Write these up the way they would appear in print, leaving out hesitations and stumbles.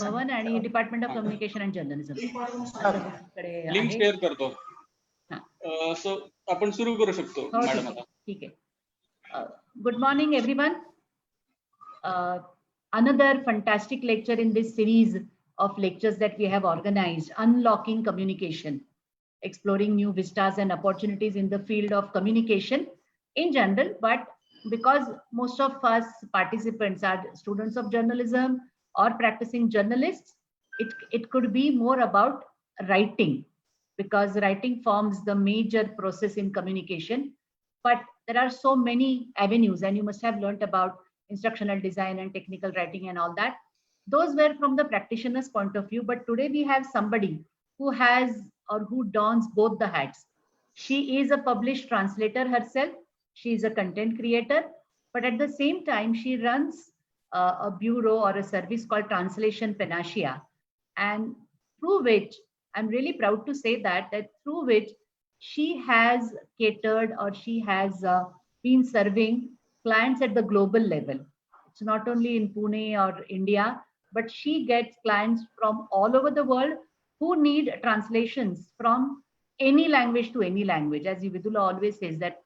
भवन आणि department of communication and journalism link share करतो. सो आपण सुरू करू शकतो मॅडम आता. ठीक आहे. Good morning everyone. Another fantastic lecture in this series of lectures that we have organized, Unlocking Communication, exploring new vistas and opportunities in the field of communication in general, but because most of us participants are students of journalism or practicing journalists, it could be more about writing, because writing forms the major process in communication. But there are so many avenues, and you must have learnt about instructional design and technical writing and all that. Those were from the practitioner's point of view, but today we have somebody who has or who dons both the hats. She is a published translator herself. She is a content creator, but at the same time she runs a bureau or a service called Translation Panacea, and through which I'm really proud to say that through which she has catered, or she has been serving clients at the global level. It's not only in Pune or India, but she gets clients from all over the world who need translations from any language to any language. As Vidula always says that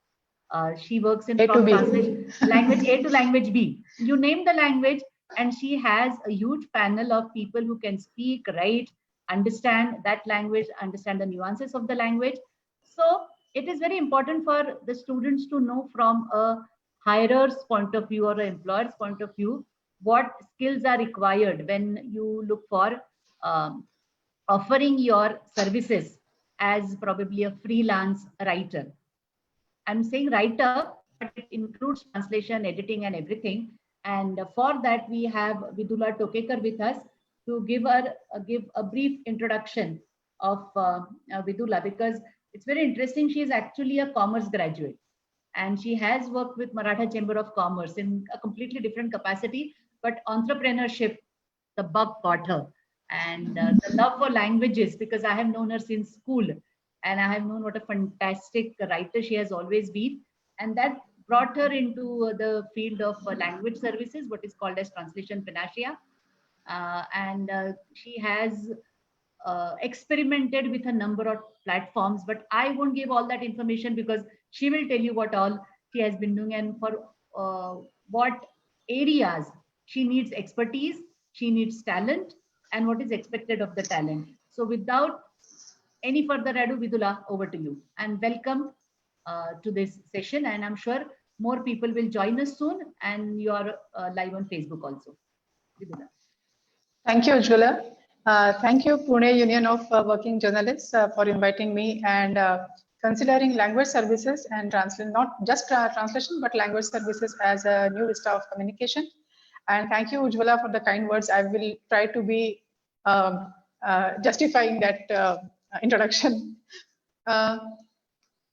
she works in from translation language A to language B. You name the language, and she has a huge panel of people who can speak, write, understand that language, understand the nuances of the language. So it is very important for the students to know from a hirer's point of view or an employer's point of view what skills are required when you look for offering your services as probably a freelance writer. I'm saying writer, but it includes translation, editing, and everything. And for that, we have Vidula Tokekar with us to give a brief introduction of Vidula, because it's very interesting. She is actually a commerce graduate, and she has worked with Maratha Chamber of Commerce in a completely different capacity, but entrepreneurship, the bug got her, and the love for languages, because I have known her since school, and I have known what a fantastic writer she has always been, and that brought her into the field of language services, what is called as Translation Panacea, and she has experimented with a number of platforms, but I won't give all that information because she will tell you what all she has been doing and for what areas she needs expertise, she needs talent, and what is expected of the talent. So without any further ado, Vidula, over to you, and welcome to this session. And I'm sure more people will join us soon, and you are live on Facebook also. Vidula. Thank you, Ujjwala. Thank you, Pune Union of Working Journalists, for inviting me and considering language services and not just translation, but language services as a new vista of communication. And thank you, Ujjwala, for the kind words. I will try to be justifying that introduction.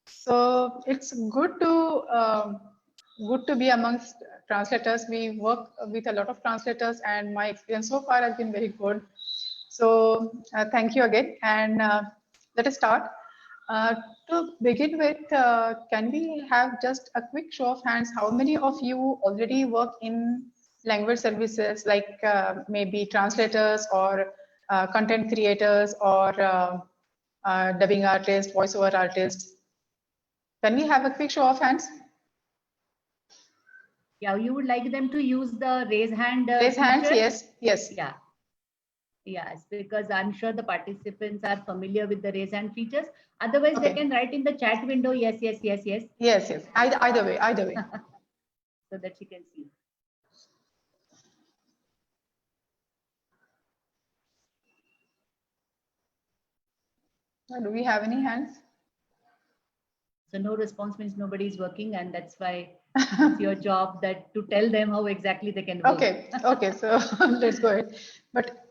So it's good to be amongst translators. We work with a lot of translators, and my experience so far has been very good. So thank you again, and let us start. To begin with, can we have just a quick show of hands? How many of you already work in language services, like maybe translators or content creators or dubbing artists, voiceover artists? Can we have a quick show of hands? Yeah, you would like them to use the raise hand. Raise hands, yes, yes. Yeah. Yes, because I'm sure the participants are familiar with the raise hand features. Otherwise, they can write in the chat window, yes, yes, yes, yes. Yes, yes. Either way, either way. So that she can see. Do we have any hands? So no response means nobody is working, and that's why it's your job that to tell them how exactly they can work. Okay, okay, so let's go ahead. But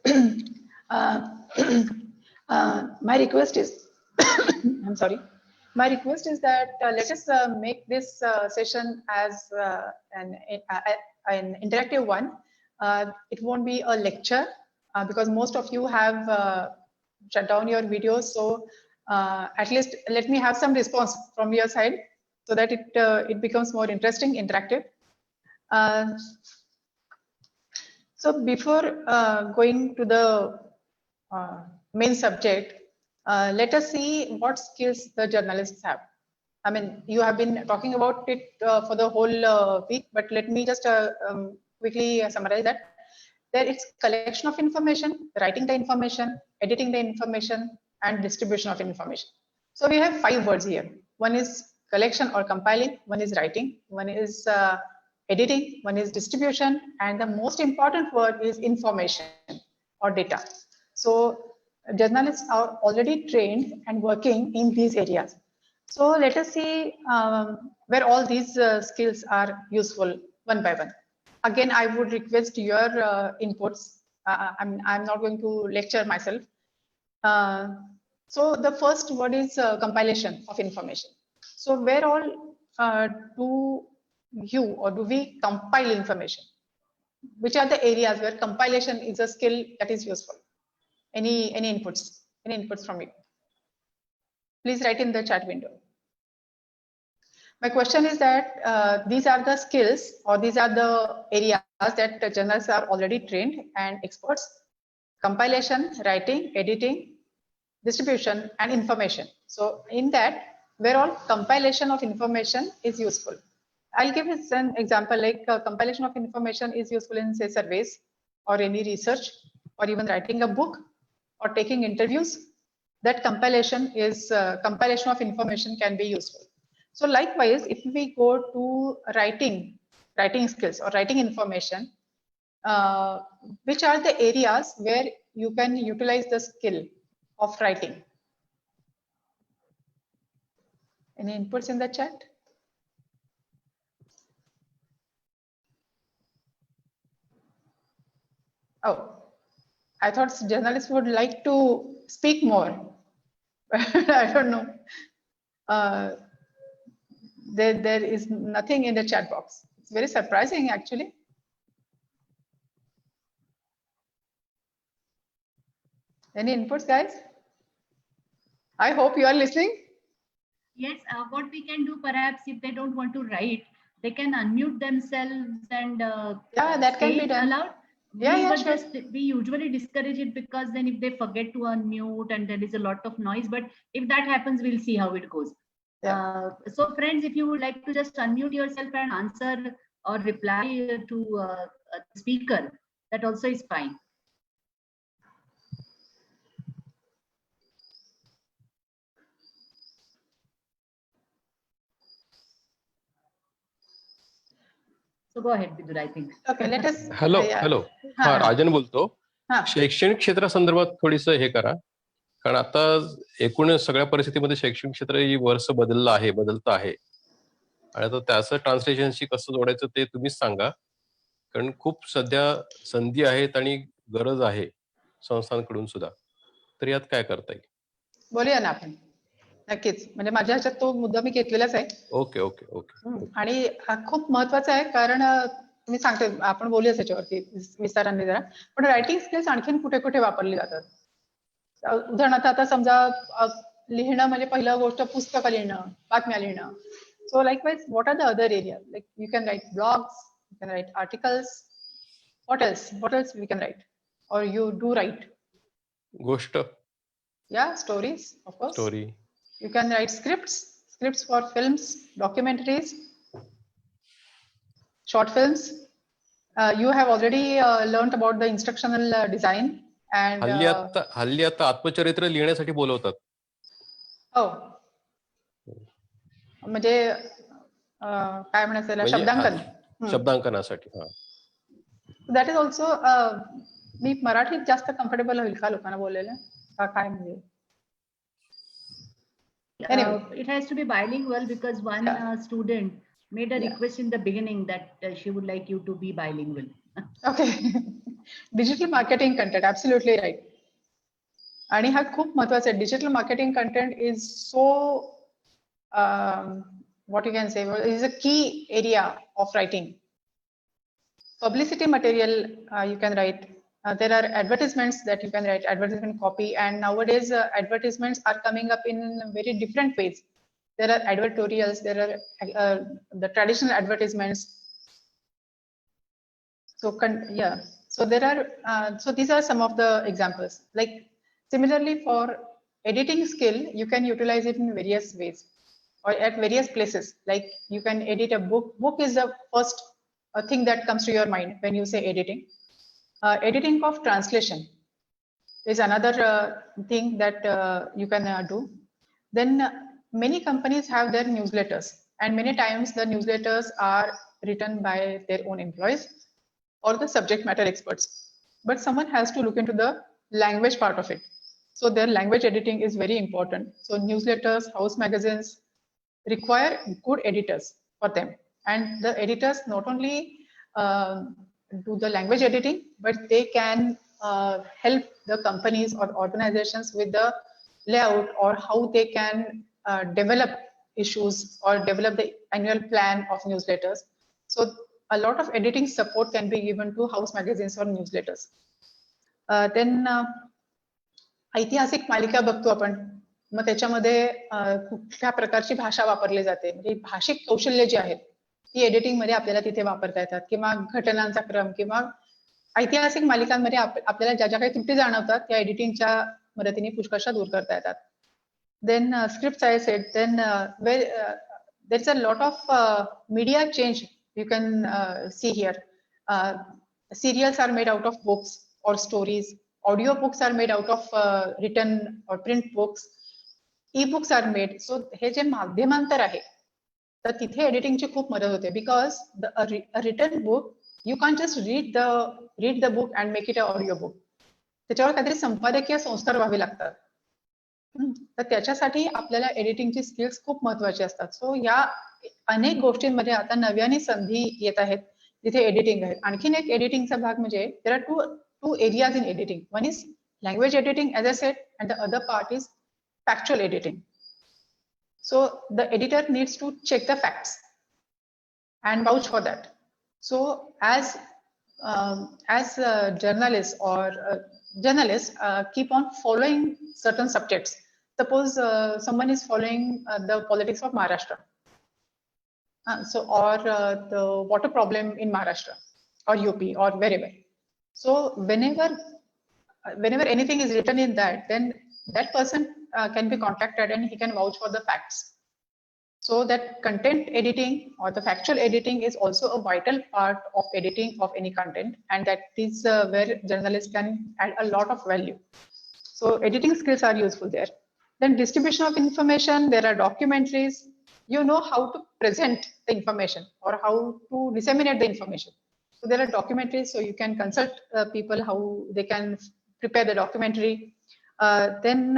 my request is, I'm sorry, my request is that let us make this session as an interactive one. It won't be a lecture because most of you have shut down your videos. So at least let me have some response from your side so that it becomes more interesting, interactive. So before going to the main subject, let us see what skills the journalists have. I mean, you have been talking about it for the whole week, but let me just quickly summarize that. There is collection of information, writing the information, editing the information, and distribution of information. So we have 5 words here. One is collection or compiling, one is writing, one is editing, one is distribution, and the most important word is information or data. So journalists are already trained and working in these areas. So let us see where all these skills are useful one by one. Again, I would request your inputs. I'm not going to lecture myself. So the first word is compilation of information. So where all do you or do we compile information? Which are the areas where compilation is a skill that is useful? Any inputs? Any inputs from you? Please write in the chat window. My question is that these are the skills or these are the areas that journalists are already trained and experts: compilation, writing, editing, distribution, and information. So in that, where all compilation of information is useful. I'll give you an example, like compilation of information is useful in, say, surveys or any research, or even writing a book or taking interviews. That compilation of information can be useful. So likewise, if we go to writing skills or writing information, which are the areas where you can utilize the skill of writing? Any inputs in the chat? Oh, I thought journalists would like to speak more. I don't know. There is nothing in the chat box. It's very surprising, actually. Any inputs, guys? I hope you are listening. Yes, what we can do, perhaps, if they don't want to write, they can unmute themselves and yeah, that can be done aloud. Yeah, sure. We usually discourage it because then if they forget to unmute and there is a lot of noise, but if that happens, we'll see how it goes. Yeah. So friends, if you would like to just unmute yourself and answer or reply to a speaker, that also is fine. So go ahead, Vidur, I think. Okay, let us. Hello हा राजन बोलतो. शैक्षणिक क्षेत्रासंदर्भात थोडीस हे करा, कारण आता एकूण सगळ्या परिस्थितीमध्ये शैक्षणिक क्षेत्र ही वर्ष बदलतं आहे आणि आता त्याचं ट्रान्सलेशनशी कसं जोडायचं ते तुम्हीच सांगा, कारण खूप सध्या संधी आहेत आणि गरज आहे संस्थांकडून सुद्धा. तर यात काय करता येईल? बोलूया ना आपण. नक्कीच, म्हणजे माझ्या ह्याच्यात तो मुद्दा मी घेतलेलाच आहे. Okay okay okay. आणि हा खूप महत्वाचा आहे, कारण मी सांगते, आपण बोलूया त्याच्यावरती विस्ताराने जरा. पण रायटिंग स्किल्स आणखीन कुठे कुठे वापरली जातात? उदाहरणार्थ आता समजा लिहिणं म्हणजे पहिलं गोष्ट पुस्तकं लिहिणं, बातम्या लिहिणं. So likewise what are the other area? Like you can write blogs, you can write articles. What else we can write or you do write? गोष्ट. Yeah, stories, of course. Story. You can write scripts for films, documentaries, short films. You have already learned about the instructional design and हल्ली आता आत्मचरित्र लिहिण्यासाठी बोलवतात. हो, म्हणजे काय म्हणायचं, शब्दांकनासाठी. That is also. मी मराठीत जास्त कम्फर्टेबल होईल का लोकांना बोलायला, काय म्हणजे? Anyway, it has to be bilingual because one student made a request in the beginning that she would like you to be bilingual. Okay. Digital marketing content, absolutely right. आणि हा खूप महत्वाचा आहे. Digital marketing content is so what you can say is a key area of writing. Publicity material you can write. There are advertisements that you can write, advertisement copy, and nowadays advertisements are coming up in very different ways. There are advertorials, there are the traditional advertisements. So So there are, so these are some of the examples. Like similarly for editing skill, you can utilize it in various ways or at various places. Like you can edit a book. Book is the first thing that comes to your mind when you say editing. Editing of translation is another thing that you can do. Then many companies have their newsletters, and many times the newsletters are written by their own employees or the subject matter experts, but someone has to look into the language part of it. So their language editing is very important. So newsletters, house magazines require good editors for them, and the editors not only do the language editing, but they can help the companies or organizations with the layout or how they can develop issues or develop the annual plan of newsletters. So a lot of editing support can be given to house magazines or newsletters. Then ऐतिहासिक मालिका बघतो आपण, मग त्याच्यामध्ये कुठल्या प्रकारची भाषा वापरली जाते, म्हणजे भाषिक कौशल्य जी आहेत ती एडिटिंग मध्ये आपल्याला तिथे वापरता येतात, किंवा घटनांचा क्रम, किंवा ऐतिहासिक मालिकांमध्ये आपल्याला ज्या ज्या काही त्रुटी जाणवतात त्या एडिटिंगच्या मदतीने पुष्कळशा दूर करता येतात. Then scripts, I said, then there's a lot of media change you can see here. Serials are made out of books or stories. Audio books are made out of written or print books. E-books are made. So हे जे माध्यमांतर आहे तर तिथे एडिटिंगची खूप मदत होते, because a written book you can't just read the book and make it an audio book. त्याच्यावर काहीतरी संपादकीय संस्कार व्हावे लागतात. तर त्याच्यासाठी आपल्याला एडिटिंगची स्किल्स खूप महत्वाची असतात. सो या अनेक गोष्टींमध्ये आता नव्याने संधी येत आहेत जिथे एडिटिंग आहे. आणखीन एक एडिटिंगचा भाग म्हणजे there are two areas in editing. One is language editing, as I said, and the other part is factual editing. So the editor needs to check the facts and vouch for that. So as journalists or journalists keep on following certain subjects. Suppose someone is following the politics of Maharashtra, or the water problem in Maharashtra or UP or wherever. So whenever anything is written in that, then that person can be contacted and he can vouch for the facts. So that content editing or the factual editing is also a vital part of editing of any content, and that is where journalists can add a lot of value. So editing skills are useful there. Then distribution of information, there are documentaries. You know how to present the information or how to disseminate the information. So there are documentaries, so you can consult people how they can prepare the documentary. Then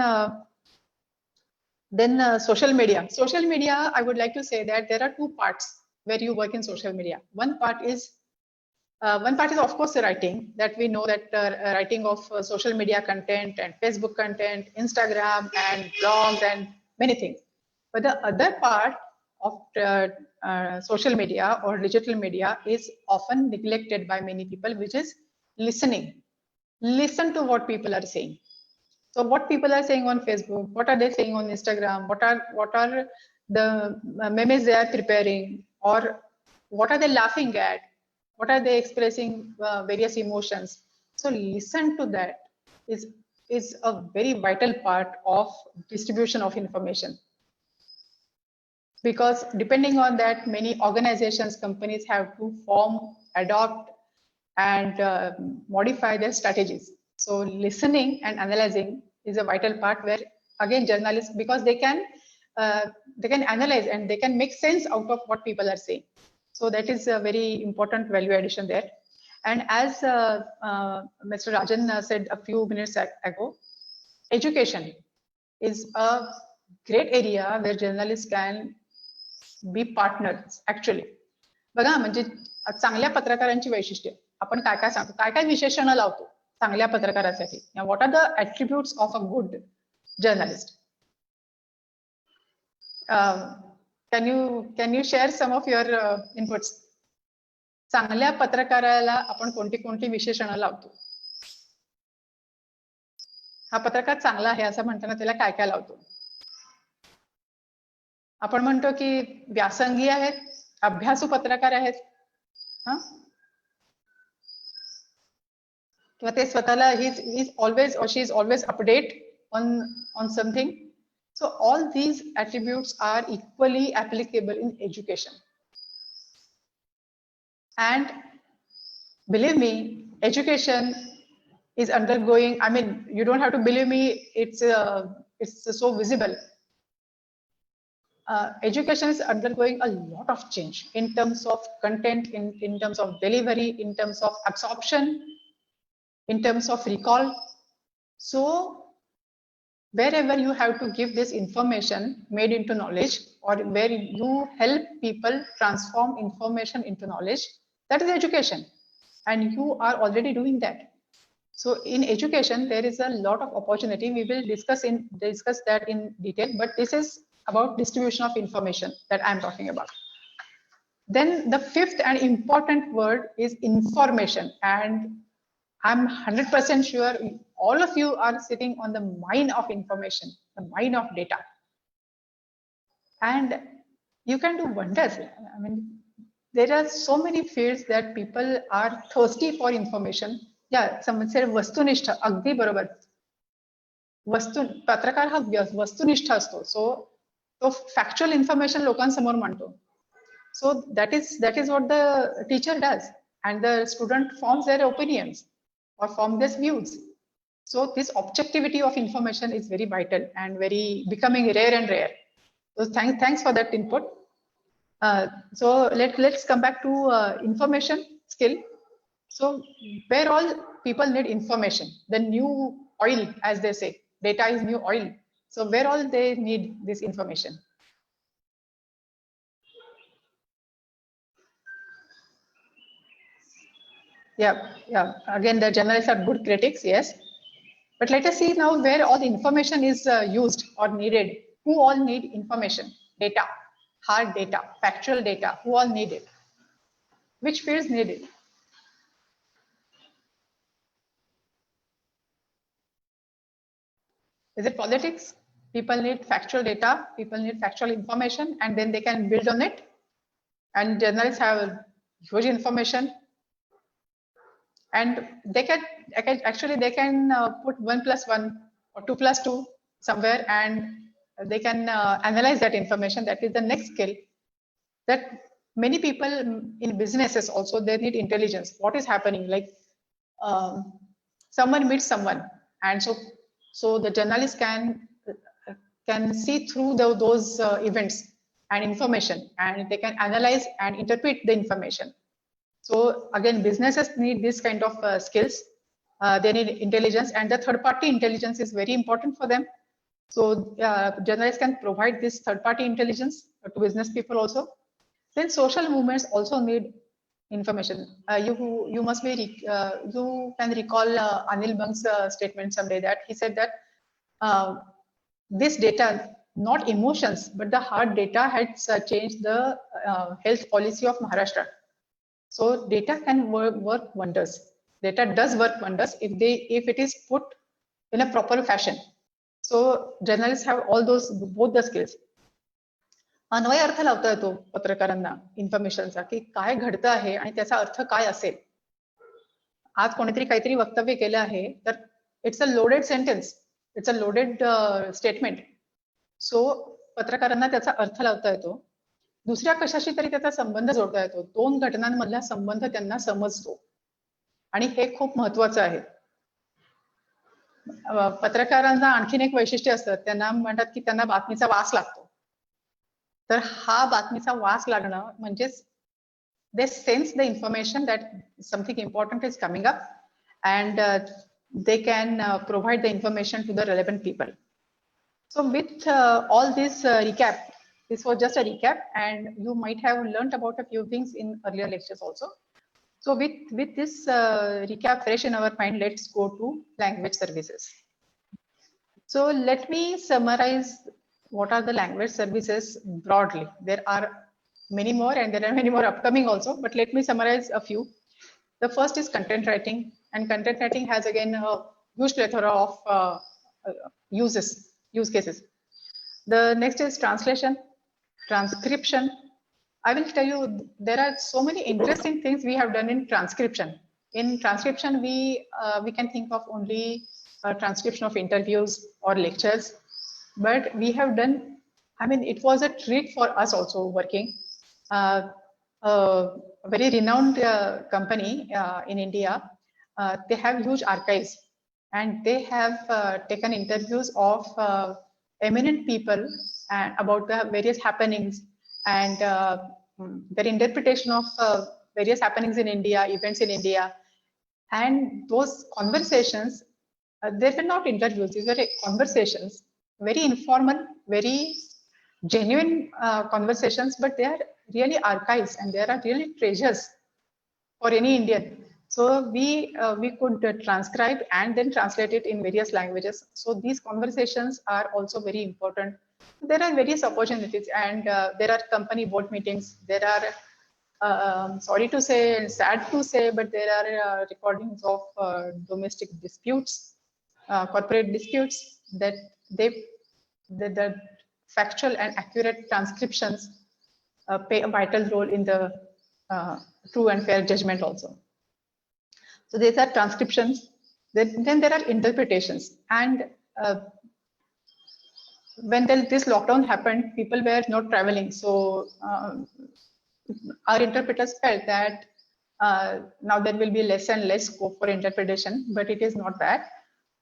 social media. Social media, I would like to say that there are two parts where you work in social media. One part is of course the writing, that we know that writing of social media content and Facebook content, Instagram and blogs and many things. But the other part of social media or digital media is often neglected by many people, which is listening. Listen to what people are saying. So what people are saying on Facebook, what are they saying on Instagram, what are the memes they are preparing, or what are they laughing at, what are they expressing various emotions. So listen to that is a very vital part of distribution of information, because depending on that, many organizations, companies have to form, adopt and modify their strategies. So listening and analyzing is a vital part, where again journalists, because they can analyze and they can make sense out of what people are saying. So that is a very important value addition there. And as Mr. Rajan said a few minutes ago, education is a great area where journalists can be partners actually. बघा, म्हणजे चांगल्या पत्रकारांची वैशिष्ट्ये आपण काय काय सांगतो, काय काय विशेषण लावतो चांगल्या पत्रकारासाठी. What are the attributes of a good journalist? can you share some of your inputs? चांगल्या पत्रकाराला आपण कोणती कोणती विशेषणं लावतो? हा पत्रकार चांगला आहे असं म्हणताना त्याला काय काय लावतो? आपण म्हणतो की व्यासंगी आहेत, अभ्यासू पत्रकार आहेत, किंवा ते स्वतःला he's always or she is always update on something. So all these attributes are equally applicable in education. And believe me, education is undergoing, I mean, you don't have to believe me, it's so visible. Education is undergoing a lot of change in terms of content, in terms of delivery, in terms of absorption, in terms of recall. So wherever you have to give this information made into knowledge, or where you help people transform information into knowledge, that is education. And you are already doing that. So in education, there is a lot of opportunity. We will discuss that in detail, but this is about distribution of information that I'm talking about. Then the fifth and important word is information. And I'm 100% sure all of you are sitting on the mine of information, the mine of data. And you can do wonders. I mean, there are so many fields that people are thirsty for information. Yeah, someone said वस्तुनिष्ठ, अगदी बरोबर. पत्रकार हा वस्तुनिष्ठ असतो. So factual information लोकांसमोर मांडतो. So that is what the teacher does, and the student forms their opinions or form their views. So this objectivity of information is very vital and very becoming rare and rare. So thanks for that input. So let's come back to information skill. So where all people need information, the new oil, as they say, data is new oil. So where all they need this information? Yeah. Again, the journalists are good critics, yes. But let us see now where all the information is used or needed. Who all need information? Data, hard data, factual data. Who all need it? Which fields need it? Is it politics? People need factual data, people need factual information, and then they can build on it. And journalists have huge information. And they can put 1 + 1 or 2 + 2 somewhere, and they can analyze that information. That is the next skill. That many people in businesses also, they need intelligence. What is happening? Like someone meets someone, and so the journalist can see through those events and information, and they can analyze and interpret the information. So again, businesses need this kind of skills. They need intelligence, and the third-party intelligence is very important for them. So journalists can provide this third-party intelligence to business people also. Then social movements also need information. You must be you can recall Anil Bang's statement someday, that he said that this data, not emotions, but the hard data has changed the health policy of Maharashtra. So data can work wonders. Data does work wonders if it is put in a proper fashion. So journalists have all those, both the skills. अन्वय अर्थ लावता येतो पत्रकारांना इन्फॉर्मेशनचा, की काय घडतं आहे आणि त्याचा अर्थ काय असेल. आज कोणीतरी काहीतरी वक्तव्य केलं आहे, तर it's a loaded sentence, it's a loaded statement. So पत्रकारांना त्याचा अर्थ लावता येतो. दुसऱ्या कशाशी तरी त्याचा संबंध जोडता येतो. दोन घटनांमधला संबंध त्यांना समजतो, आणि हे खूप महत्वाचं आहे. पत्रकारांना आणखीन एक वैशिष्ट्य असतं, त्यांना म्हणतात की त्यांना बातमीचा वास लागतो. तर हा बातमीचा वास लागणं म्हणजेच they sense the information that something important is coming up, and they can provide the information to the relevant people. So with all this recap, this was just a recap, and you might have learned about a few things in earlier lectures also. So with this recap fresh in our mind, let's go to language services. So let me summarize what are the language services broadly. There are many more, and there are many more upcoming also, but let me summarize a few. The first is content writing, and content writing has again a huge plethora of use cases. The next is translation, transcription. I will tell you, there are so many interesting things we have done in transcription. In transcription, we can think of only transcription of interviews or lectures, but we have done, I mean, it was a treat for us also working. A very renowned company in India, they have huge archives, and they have taken interviews of eminent people about the various happenings and their interpretation of various happenings in India, events in India. And those conversations, they were not interviews, these were conversations, very informal, very genuine conversations, but they are really archives and there are really treasures for any Indian. So we could transcribe and then translate it in various languages. So these conversations are also very important. There are various opportunities, and there are company board meetings. There are, sorry to say and sad to say, but there are recordings of domestic disputes, corporate disputes, that the factual and accurate transcriptions play a vital role in the true and fair judgment also. So these are transcriptions. Then there are interpretations. And when this lockdown happened, people were not traveling. So our interpreters felt that now there will be less and less scope for interpretation, but it is not that.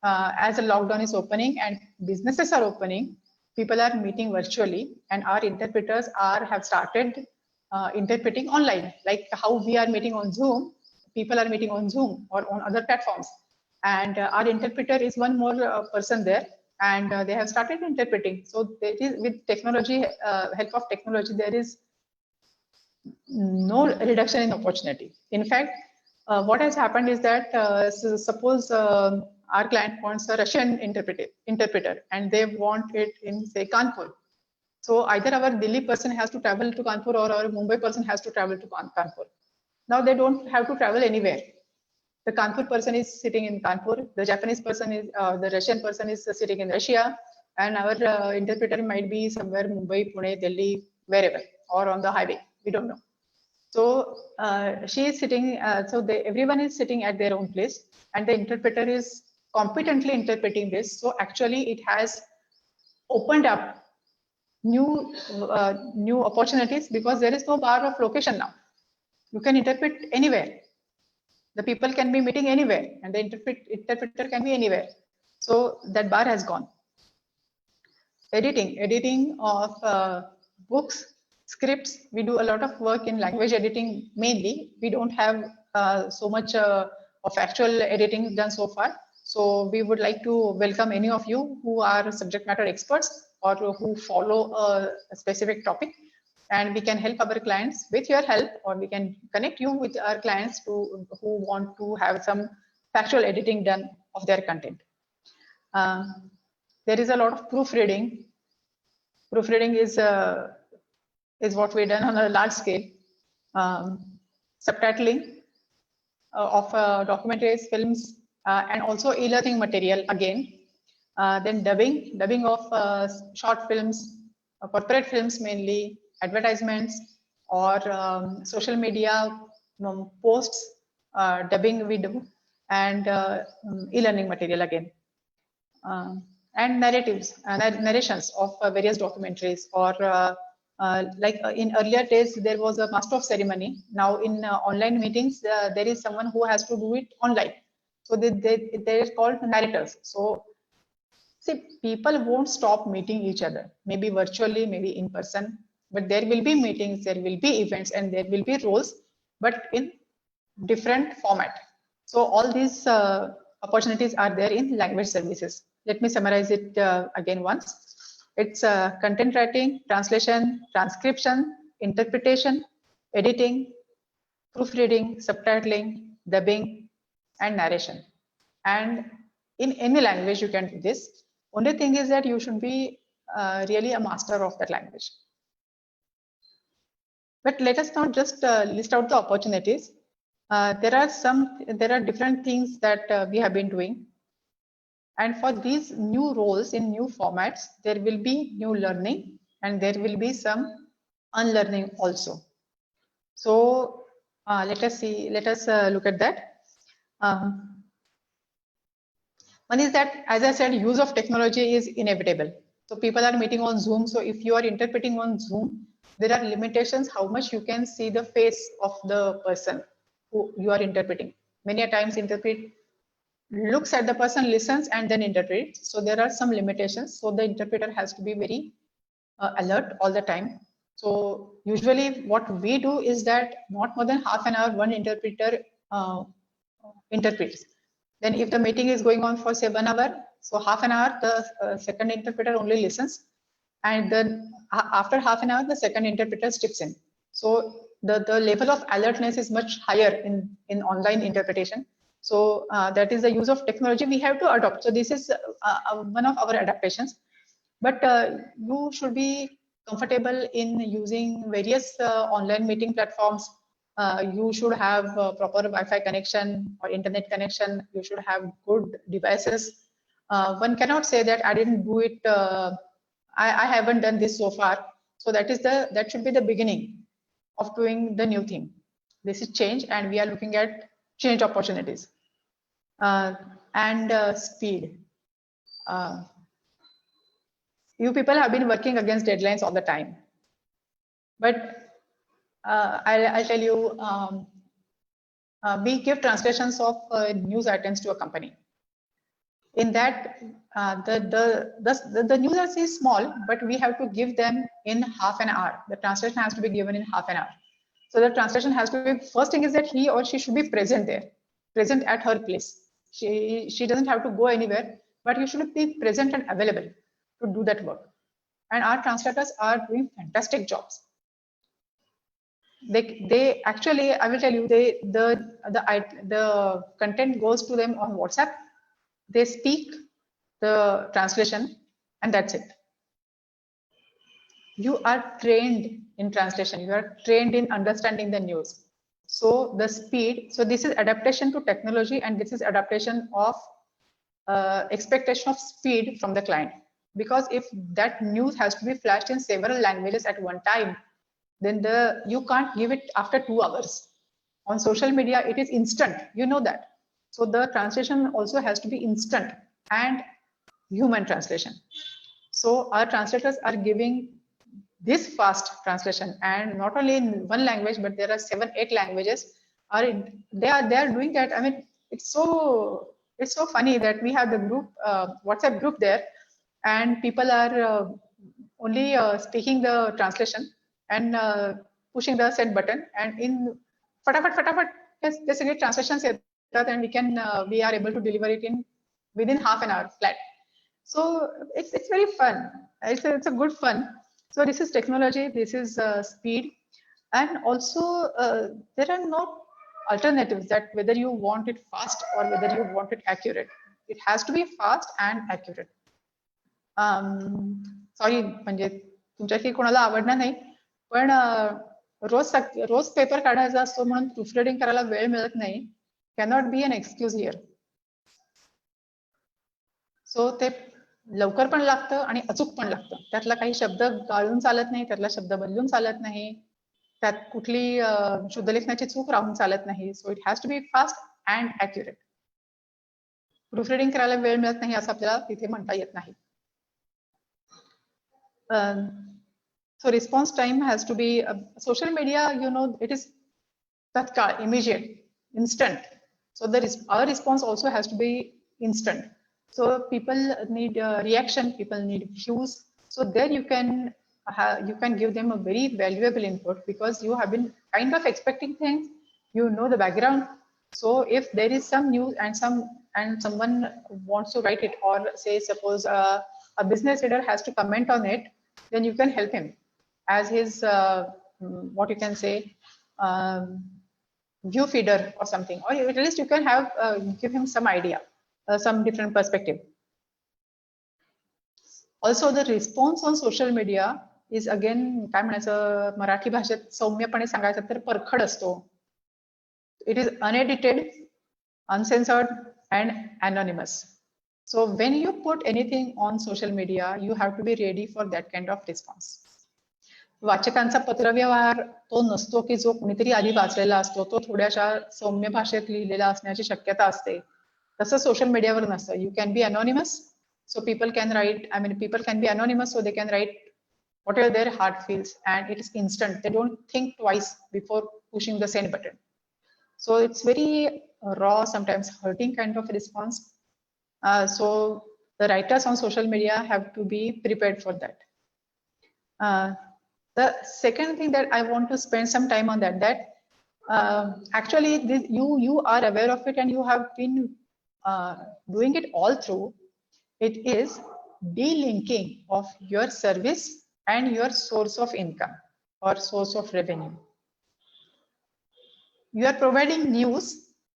As the lockdown is opening and businesses are opening, people are meeting virtually, and our interpreters have started interpreting online, like how we are meeting on Zoom. People are meeting on Zoom or on other platforms, and our interpreter is one more person there, and they have started interpreting. So there is, with technology, help of technology, there is no reduction in opportunity. In fact, what has happened is that so suppose our client wants a Russian interpreter and they want it in, say, Kanpur. So either our Delhi person has to travel to Kanpur or our Mumbai person has to travel to Kanpur. Now they don't have to travel anywhere. The Kanpur person is sitting in Kanpur, the Japanese person is, the Russian person is sitting in Russia, and our interpreter might be somewhere Mumbai, Pune, Delhi, wherever, or on the highway, we don't know. So she is sitting, everyone is sitting at their own place, and the interpreter is competently interpreting this. So actually it has opened up new opportunities, because there is no bar of location now. You can interpret anywhere. The people can be meeting anywhere, and the interpreter can be anywhere. So that bar has gone. Editing of books, scripts. We do a lot of work in language editing mainly. We don't have so much of actual editing done so far. So we would like to welcome any of you who are subject matter experts or who follow a specific topic, and we can help our clients with your help, or we can connect you with our clients who want to have some factual editing done of their content. There is a lot of proofreading. Proofreading is what we've done on a large scale. Subtitling of documentaries, films, and also e-learning material again. Then dubbing of short films, corporate films mainly, advertisements, or social media posts, dubbing we do, and e-learning material again. And narratives, narrations of various documentaries, or like in earlier days, there was a master of ceremony. Now in online meetings, there is someone who has to do it online. So they are called narrators. So see, people won't stop meeting each other, maybe virtually, maybe in person, but there will be meetings, there will be events, and there will be roles, but in different format. So all these opportunities are there in language services. Let me summarize it again once. It's content writing, translation, transcription, interpretation, editing, proofreading, subtitling, dubbing, and narration. And in any language you can do this. Only thing is that you should be really a master of that language. But let us now just list out the opportunities. There are different things that we have been doing. And for these new roles in new formats, there will be new learning and there will be some unlearning also. So let us look at that. One is that, as I said, use of technology is inevitable. So people are meeting on Zoom. So if you are interpreting on Zoom, there are limitations how much you can see the face of the person who you are interpreting. Many a times interpret looks at the person, listens, and then interprets. So there are some limitations. So the interpreter has to be very alert all the time. So usually what we do is that not more than half an hour, one interpreter interprets. Then if the meeting is going on for say 1 hour, so half an hour, the second interpreter only listens. And then after half an hour, the second interpreter steps in. So the level of alertness is much higher in online interpretation. So that is the use of technology we have to adopt. So this is one of our adaptations. But you should be comfortable in using various online meeting platforms. You should have proper Wi-Fi connection or internet connection. You should have good devices. One cannot say that I didn't do it. I haven't done this so far. So that should be the beginning of doing the new thing. This is change, and we are looking at change opportunities and speed. You people have been working against deadlines all the time, but I'll tell you, we give translations of news items to a company. In that, the news item is small, but we have to give them in half an hour. The translation has to be given in half an hour. So the translation has to be, first thing is that he or she should be present there, present at her place. She doesn't have to go anywhere, but you should be present and available to do that work. And our translators are doing fantastic jobs. They actually, I will tell you, the content goes to them on WhatsApp. They speak the translation, and that's it. You are trained in translation. You are trained in understanding the news. So the speed. So this is adaptation to technology, and this is adaptation of expectation of speed from the client. Because if that news has to be flashed in several languages at one time, then you can't give it after 2 hours. On social media, it is instant. You know that. So the translation also has to be instant and human translation. So our translators are giving this fast translation, and not only in one language, but there are 7-8 languages. They are doing that. I mean, it's so funny that we have the group WhatsApp group there, and people are only speaking the translation and pushing the send button, and in fatafat basically translations, and we are able to deliver it within half an hour flat. So it's very fun. It's a good fun. So this is technology. This is speed, and also there are no alternatives that whether you want it fast or whether you want it accurate. It has to be fast and accurate. Sorry म्हणजे तुमच्यातली कोणाला आवडणार नाही, पण रोज paper काढायचा असतो म्हणून proof reading करायला वेळ मिळत नाही, cannot be an excuse here. So ते लवकर पण लागतं आणि अचूक पण लागतं. त्यातला काही शब्द गाळून चालत नाही, त्यातला शब्द बदलून चालत नाही, त्यात कुठली शुद्धलेखनाची चूक राहून चालत नाही. So it has to be fast and accurate. Proof reading करायला वेळ मिळत नाही असं आपल्याला तिथे म्हणता येत नाही. So response time has to be social media, you know, it is tatkal, immediate, instant. So our response also has to be instant. So people need reaction, people need views. So there you can give them a very valuable input, because you have been kind of expecting things, you know the background. So if there is some news and someone wants to write it, or say suppose a business leader has to comment on it, then you can help him as his what you can say view feeder or something, or at least you can have give him some idea, some different perspective. Also the response on social media is again काय म्हणायचं मराठी भाषेत सौम्यपणे सांगायचं तर परखड असतो. It is unedited, uncensored and anonymous. So when you put anything on social media, you have to be ready for that kind of response. वाचकांचा पत्रव्यवहार तो नसतो की जो कोणीतरी आधी वाचलेला असतो, तो थोड्याशा सौम्य भाषेत लिहिलेला असण्याची शक्यता असते. तसं सोशल मीडियावर नसतं. You can be anonymous, so people can write, people can be anonymous, so they can write whatever their heart feels, and it is instant. They don't think twice before pushing the send button. So it's very raw, sometimes hurting kind of response. So the writers on social media have to be prepared for that. The second thing that I want to spend some time on that actually you are aware of it and you have been doing it all through. It is delinking of your service and your source of income or source of revenue. You are providing news,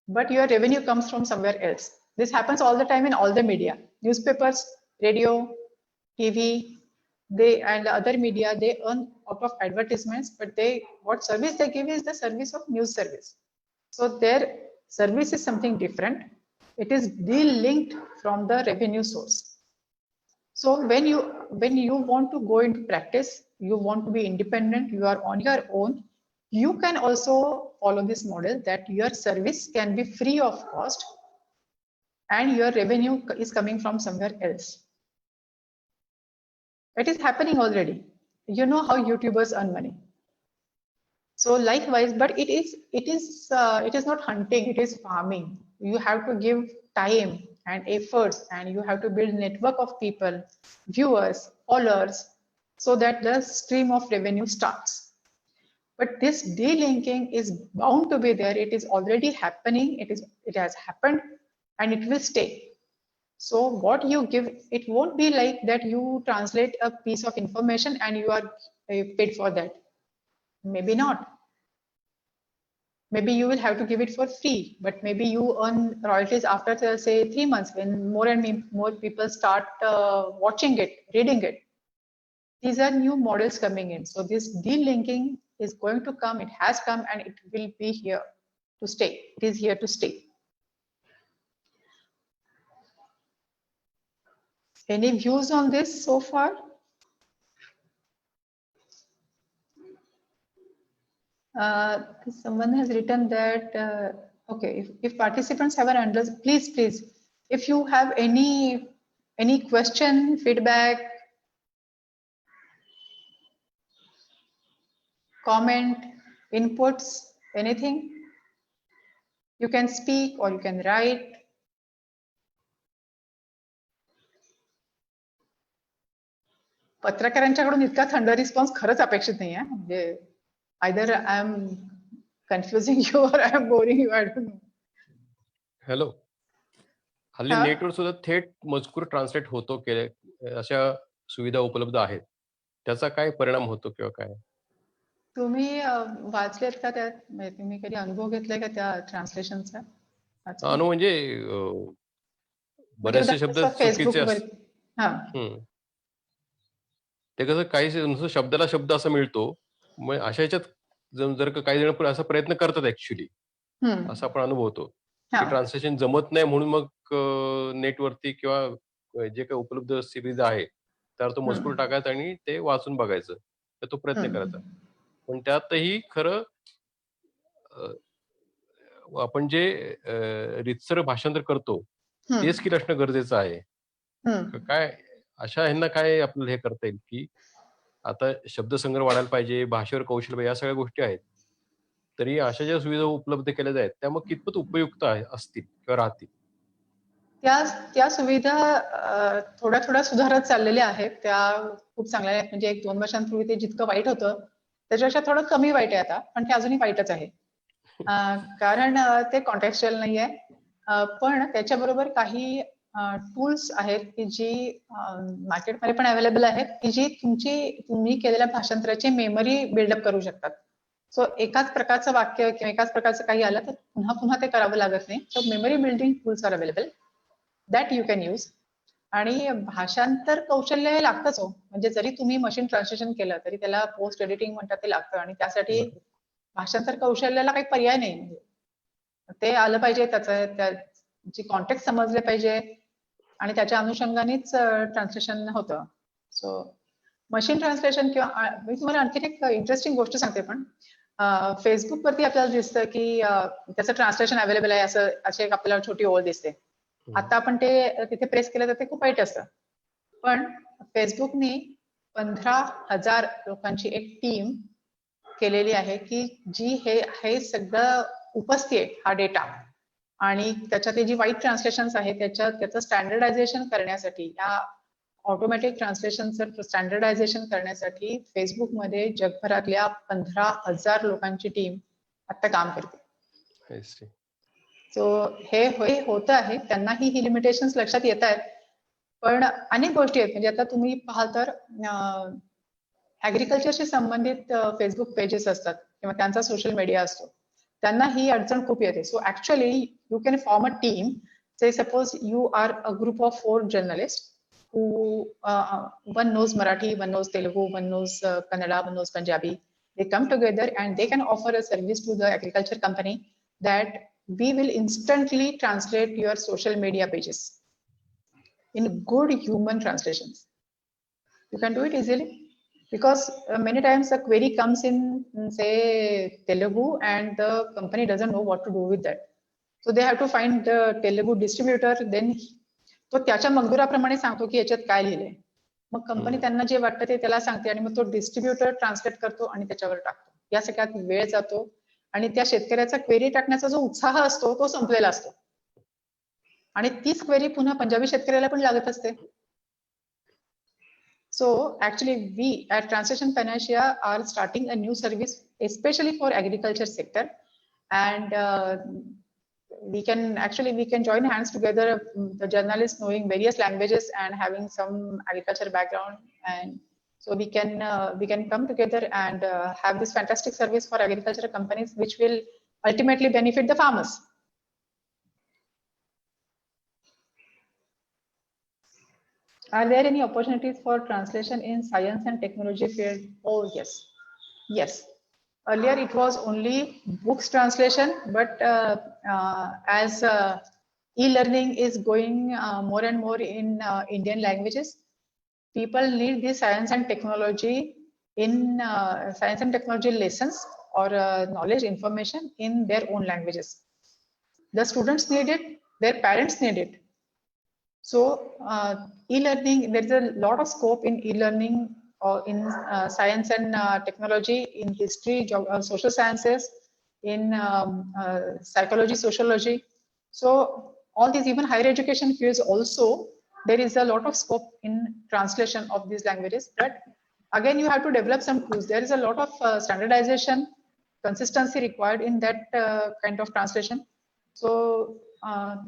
but your revenue comes from somewhere else. This happens all the time in all the media, newspapers, radio, TV, and other media. They earn out of advertisements, but what service they give is the service of news service. So their service is something different. It is delinked from the revenue source. So when you want to go into practice, you want to be independent, you are on your own, you can also follow this model that your service can be free of cost and your revenue is coming from somewhere else. It is happening already. You know how YouTubers earn money. So likewise, but it is not hunting, it is farming. You have to give time and efforts, and you have to build network of people, viewers, followers, so that the stream of revenue starts. But this delinking is bound to be there. It is already happening. It has happened, and it will stay. So what you give, it won't be like that you translate a piece of information and you are paid for that. Maybe not. Maybe you will have to give it for free, but maybe you earn royalties after say 3 months when more and more people start watching it, reading it. These are new models coming in. So this delinking is going to come, it has come, and it will be here to stay. It is here to stay. Any views on this so far? Someone has written that, okay, if participants have an understanding, please, if you have any question, feedback, comment, inputs, anything, you can speak or you can write. पत्रकारांच्याकडून इतका थंड response खरंच अपेक्षित नाही आहे. म्हणजे either I am confusing you or I am boring you, I don't know. Hello, हल्ली नेटवर सुद्धा थेट मजकूर ट्रान्सलेट होतो अशा सुविधा उपलब्ध आहेत. त्याचा काय परिणाम होतो किंवा काय? तुम्ही वाचलेत का त्यात? तुम्ही कधी अनुभव घेतलाय का त्या ट्रान्सलेशनचा? अनुभव म्हणजे बरेचसे शब्द चुकीचे असतात. ते कसं काही नुसतं शब्दाला शब्द असा मिळतो. मग अशा ह्याच्यात जर काही जण असा प्रयत्न करतात ऍक्च्युली, असा आपण अनुभवतो की ट्रान्सलेशन जमत नाही म्हणून मग नेटवरती किंवा जे काही उपलब्ध सिरीज आहे त्यावर तो मजकूर टाकायचा आणि ते वाचून बघायचं, तर तो प्रयत्न करायचा. पण त्यातही खरं आपण जे रितसर भाषांतर करतो ते स्किल असणं गरजेचं आहे. काय अशा ह्यांना काय आपल्याला हे करता येईल की आता शब्दसंग्रह वाढायला पाहिजे, भाषेवर कौशल्य पाहिजे, या सगळ्या गोष्टी आहेत. तरी अशा ज्या सुविधा उपलब्ध केल्या जातात त्या मग कितपत उपयुक्त असतील किंवा राहतील? त्या सुविधा थोड्या सुधारत चाललेल्या आहेत. त्या खूप चांगल्या आहेत. म्हणजे 1-2 वर्षांपूर्वी ते जितकं वाईट होतं त्याच्यापेक्षा थोडं कमी वाईट आहे आता, पण ते अजूनही वाईटच आहे. कारण ते कॉन्टेक्स्चुअल नाही आहे. पण त्याच्याबरोबर काही टूल्स आहेत की जी मार्केटमध्ये पण अवेलेबल आहेत की जी तुम्ही केलेल्या भाषांतराची मेमरी बिल्डअप करू शकतात. सो एकाच प्रकारचं वाक्य किंवा एकाच प्रकारचं काही आलं तर पुन्हा ते करावं लागत नाही. So memory building tools are available that you can use. आणि भाषांतर कौशल्य हे लागतंच हो. म्हणजे जरी तुम्ही मशीन ट्रान्सलेशन केलं तरी त्याला पोस्ट एडिटिंग म्हणतात ते लागतं, आणि त्यासाठी भाषांतर कौशल्याला काही पर्याय नाही. म्हणजे ते आलं पाहिजे, त्याची कॉन्टेक्स्ट समजले पाहिजे आणि त्याच्या अनुषंगानेच ट्रान्सलेशन होतं. सो मशीन ट्रान्सलेशन किंवा मी तुम्हाला आणखी एक इंटरेस्टिंग गोष्ट सांगते. पण फेसबुकवरती आपल्याला दिसतं की त्याचं ट्रान्सलेशन अवेलेबल आहे अशी एक आपल्याला छोटी ओळ दिसते. आता आपण ते तिथे प्रेस केलं तर ते खूप वाईट असतं. पण फेसबुकने 15,000 लोकांची एक टीम केलेली आहे की जी हे सगळं उपसते हा डेटा, आणि त्याच्यात जी वाईट ट्रान्सलेशन्स आहेत त्याचं स्टँडर्डायझेशन करण्यासाठी, या ऑटोमॅटिक ट्रान्सलेशनचं स्टँडर्डायझेशन करण्यासाठी फेसबुकमध्ये जगभरातल्या 15,000 लोकांची टीम आता काम करते. सो हे होत आहे. त्यांनाही ही लिमिटेशन्स लक्षात येत आहेत. पण अनेक गोष्टी आहेत. म्हणजे आता तुम्ही पाहाल तर ऍग्रिकल्चरशी संबंधित फेसबुक पेजेस असतात किंवा त्यांचा सोशल मीडिया असतो, त्यांना ही अडचण खूप येते. So actually you can form a team. Say suppose you are a group of 4 journalist who one knows Marathi, one knows Telugu, one knows Kannada, one knows Punjabi. They come together and they can offer a service to the agriculture company that we will instantly translate your social media pages in good human translations. You can do it easily because many times a query comes in say Telugu and the company doesn't know what to do with that. So they have to find the Telugu distributor, then तो त्याच्या मजकुराप्रमाणे सांगतो की याच्यात काय लिहिलंय. मग company त्यांना जे वाटतं ते त्याला सांगते आणि मग तो डिस्ट्रीब्युटर ट्रान्सलेट करतो आणि त्याच्यावर टाकतो. या सगळ्यात वेळ जातो आणि त्या शेतकऱ्याचा क्वेरी टाकण्याचा जो उत्साह असतो तो संपलेला असतो आणि तीच क्वेरी पुन्हा पंजाबी शेतकऱ्याला पण लागत असते. So actually we at Translation Panacea are starting a new service especially for agriculture sector, and we can join hands together, the journalists knowing various languages and having some agriculture background, and so we can come together and have this fantastic service for agriculture companies which will ultimately benefit the farmers. Are there any opportunities for translation in science and technology field? Oh yes. Earlier it was only books translation, but as e-learning is going more and more in Indian languages, people need this science and technology in science and technology lessons or knowledge information in their own languages. The students need it, their parents need it. So e-learning, there is a lot of scope in e-learning in science and technology, in history, social sciences, in psychology, sociology. So all these, even higher education fields also, there is a lot of scope in translation of these languages. But again, you have to develop some tools. There is a lot of standardization, consistency required in that kind of translation. So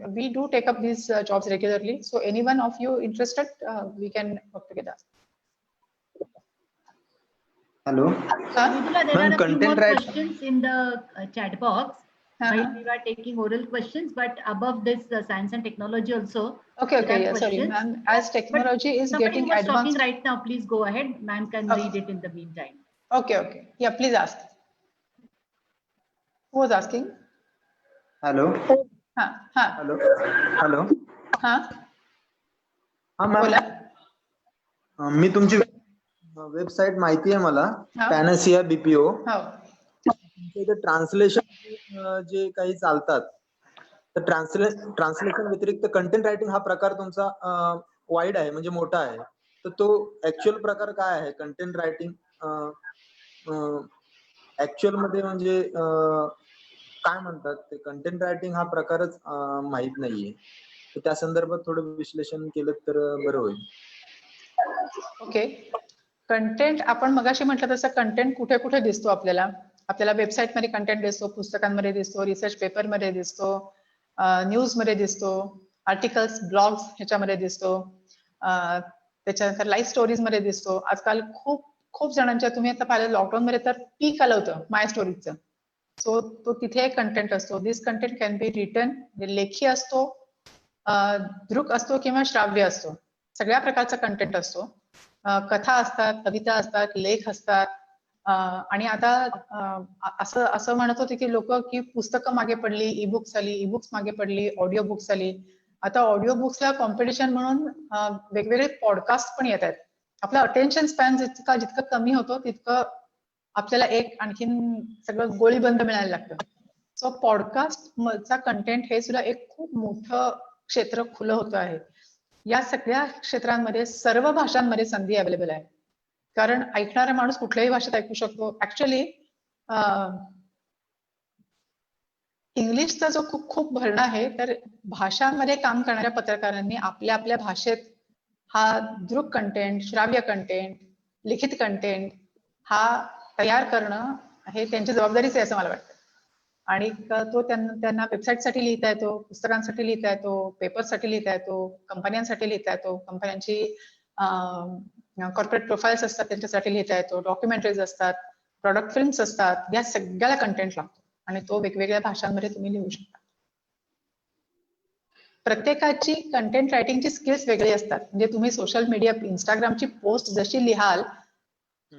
we do take up these jobs regularly. So anyone of you interested, we can work together. Hello. Vidula, there are a few more questions in the chat box. While we were taking oral questions, but above this science and technology also. Okay. Yeah, sorry, ma'am. As technology is getting advanced. Somebody was talking right now. Please go ahead. Ma'am can read it in the meantime. Okay. Yeah, please ask. Who was asking? Hello. Hello. बोला. मी तुमची website माहिती आहे मला, पॅनासिया BPO. Translation जे काही चालतात, तर translation व्यतिरिक्त content writing हा प्रकार तुमचा वाईड आहे, म्हणजे मोठा आहे. तर तो ऍक्च्युअल प्रकार काय आहे? कंटेंट रायटिंग ऍक्च्युअल मध्ये म्हणजे काय म्हणतात ते? कंटेंट रायटिंग हा प्रकारच माहित नाहीये, तर त्या संदर्भात थोडं विश्लेषण केलं तर बरं होईल. ओके. कंटेंट, आपण मगाशी म्हटलं तसं कंटेंट कुठे कुठे दिसतो आपल्याला वेबसाईट मध्ये कंटेंट दिसतो, पुस्तकांमध्ये दिसतो, रिसर्च पेपर मध्ये दिसतो, न्यूज मध्ये दिसतो, आर्टिकल्स, ब्लॉग्स ह्याच्यामध्ये दिसतो, त्याच्यानंतर लाईव्ह स्टोरीज मध्ये दिसतो. आजकाल खूप जणांच्या, तुम्ही आता पाहिलं लॉकडाऊन मध्ये तर पीक आलं होतं माय स्टोरीजचं. सो तो तिथे एक कंटेंट असतो. This content can be written, लेखी असतो, दृक असतो किंवा श्राव्य असतो. सगळ्या प्रकारचा कंटेंट असतो. कथा असतात, कविता असतात, लेख असतात. आणि आता असं म्हणत होते की लोक की पुस्तकं मागे पडली, ई बुक्स आली, ई बुक्स मागे पडली, ऑडिओ बुक्स आली. आता ऑडिओ बुक्सला कॉम्पिटिशन म्हणून वेगवेगळे पॉडकास्ट पण येत आहेत. आपला अटेन्शन स्पॅन जितकं कमी होतो तितकं आपल्याला आणखीन सगळं गोळीबंद मिळायला लागतं. सो पॉडकास्टचा कंटेंट हे सुद्धा एक खूप मोठं क्षेत्र खुलं होतं आहे. या सगळ्या क्षेत्रांमध्ये सर्व भाषांमध्ये संधी अवेलेबल आहे, कारण ऐकणारा माणूस कुठल्याही भाषेत ऐकू शकतो. ऍक्च्युअली इंग्लिशचा जो खूप भरणा आहे, तर भाषांमध्ये काम करणाऱ्या पत्रकारांनी आपल्या आपल्या भाषेत हा दृक कंटेंट, श्राव्य कंटेंट, लिखित कंटेंट हा तयार करणं हे त्यांची जबाबदारीच आहे असं मला वाटतं. आणि तो त्यांना वेबसाईटसाठी लिहिता येतो, पुस्तकांसाठी लिहिता येतो, पेपरसाठी लिहिता येतो, कंपन्यांसाठी लिहिता येतो, कंपन्यांची कॉर्पोरेट प्रोफाईल्स असतात त्यांच्यासाठी लिहिता येतो, डॉक्युमेंटरीज असतात, प्रॉडक्ट फिल्म्स असतात, या सगळ्याला कंटेंट लागतो आणि तो वेगवेगळ्या भाषांमध्ये तुम्ही लिहू शकता. प्रत्येकाची कंटेंट रायटिंगची स्किल्स वेगळी असतात. म्हणजे तुम्ही सोशल मीडिया, इंस्टाग्रामची पोस्ट जशी लिहाल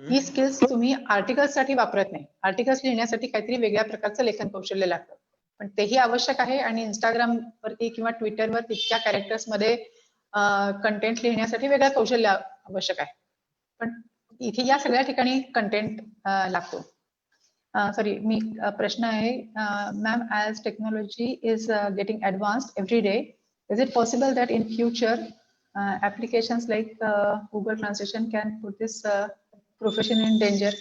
ही स्किल्स तुम्ही आर्टिकल्ससाठी वापरत नाही. आर्टिकल्स लिहिण्यासाठी काहीतरी वेगळ्या प्रकारचं लेखन कौशल्य लागतं, पण तेही आवश्यक आहे. आणि इंस्टाग्राम वरती किंवा ट्विटरवर तितक्या कॅरेक्टर्स मध्ये कंटेंट लिहिण्यासाठी वेगळं कौशल्य आवश्यक आहे, पण इथे या सगळ्या ठिकाणी कंटेंट लागतो. सॉरी, मी प्रश्न आहे, ma'am, as technology is getting advanced every day, is it possible that in future applications like Google Translation can put this profession in danger?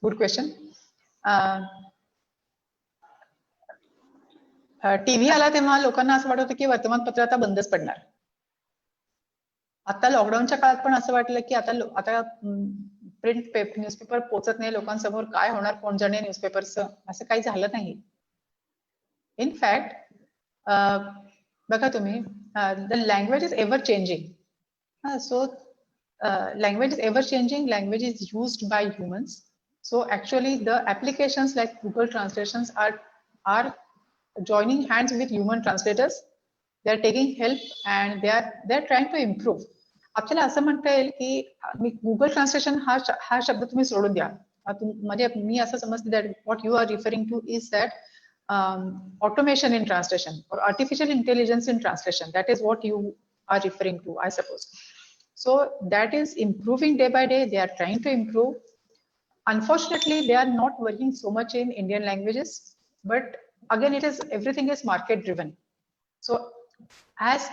Good question. TV आला तेव्हा लोकांना असं वाटत होतं की वर्तमानपत्र आता बंदच पडणार. आता लॉकडाऊनच्या काळात पण असं वाटलं की आता प्रिंट न्यूजपेपर पोहोचत नाही लोकांसमोर, काय होणार, कोण जाणे न्यूजपेपरचं, असं काही झालं नाही. इन फॅक्ट बघा तुम्ही, the language is ever changing. So language is ever changing, language is used by humans. So actually the applications like Google Translations are joining hands with human translators. They are taking help and they are trying to improve. आपल्याला असं म्हणता येईल की Google Translation हा शब्द तुम्ही सोडून द्या. म्हणजे मी असं समजते that what you are referring to is that automation in translation or artificial intelligence in translation. That is what you are referring to, I suppose. So that is improving day by day. They are trying to improve. Unfortunately, they are not working so much in Indian languages, but again, everything is market driven. So as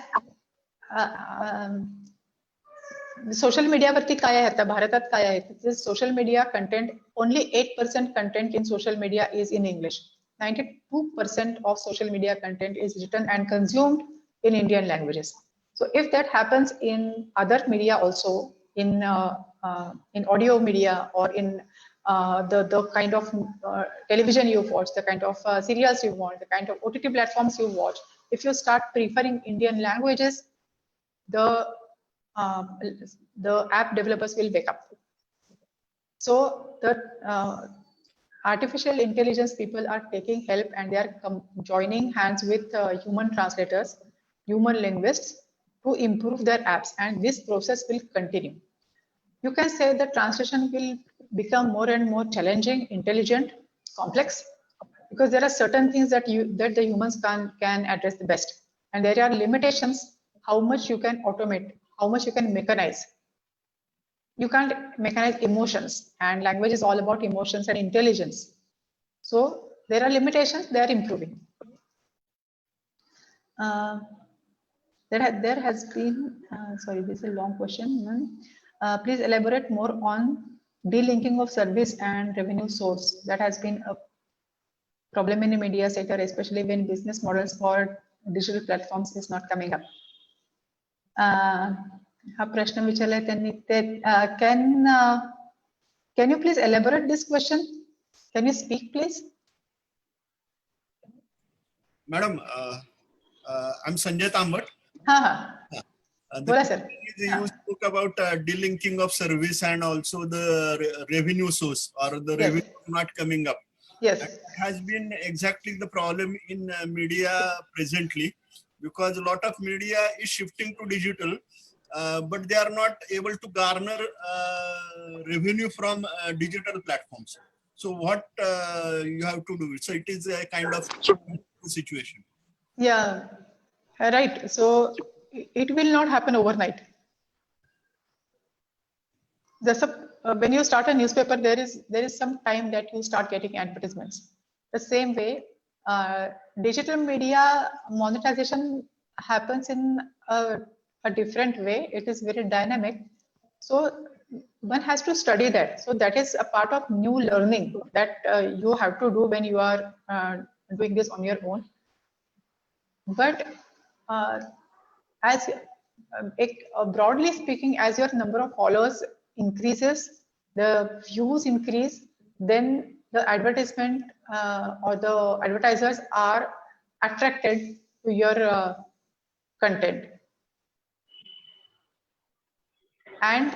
social media वरती काय आहे आता भारतात काय आहे, social media content, only 8% content in social media is in English. 92% of social media content is written and consumed in Indian languages. So if that happens in other media also, in audio media or in the kind of television you watch, the kind of serials you watch, the kind of OTT platforms you watch, if you start preferring Indian languages, the app developers will wake up. So the artificial intelligence people are taking help and they are joining hands with human translators, human linguists, to improve their apps, and this process will continue. You can say that translation will become more and more challenging, intelligent, complex, because there are certain things that the humans can address the best, and there are limitations how much you can automate, how much you can mechanize. You can't mechanize emotions, and language is all about emotions and intelligence. So there are limitations. They are improving. There has been, sorry, this is a long question. Please elaborate more on delinking of service and revenue source. That has been a problem in the media sector, especially when business models for digital platforms is not coming up. हा प्रश्न विचारलाय त्यांनी ते, can you please elaborate this question? Can you speak, please? Madam, I'm Sanjay Tambat. Bola, sir. You spoke about delinking of service and also the revenue source or the revenue not coming up. Yes. It has been exactly the problem in media presently, because a lot of media is shifting to digital, but they are not able to garner revenue from digital platforms. So what you have to do? So it is a kind of situation. Yeah, right. So it will not happen overnight. when you start a newspaper, there is some time that you start getting advertisements. The same way, digital media monetization happens in a different way. It is very dynamic. So one has to study that. So that is a part of new learning that you have to do when you are doing this on your own. But as broadly speaking, as your number of followers increases, the views increase, then the advertisement or the advertisers are attracted to your content. And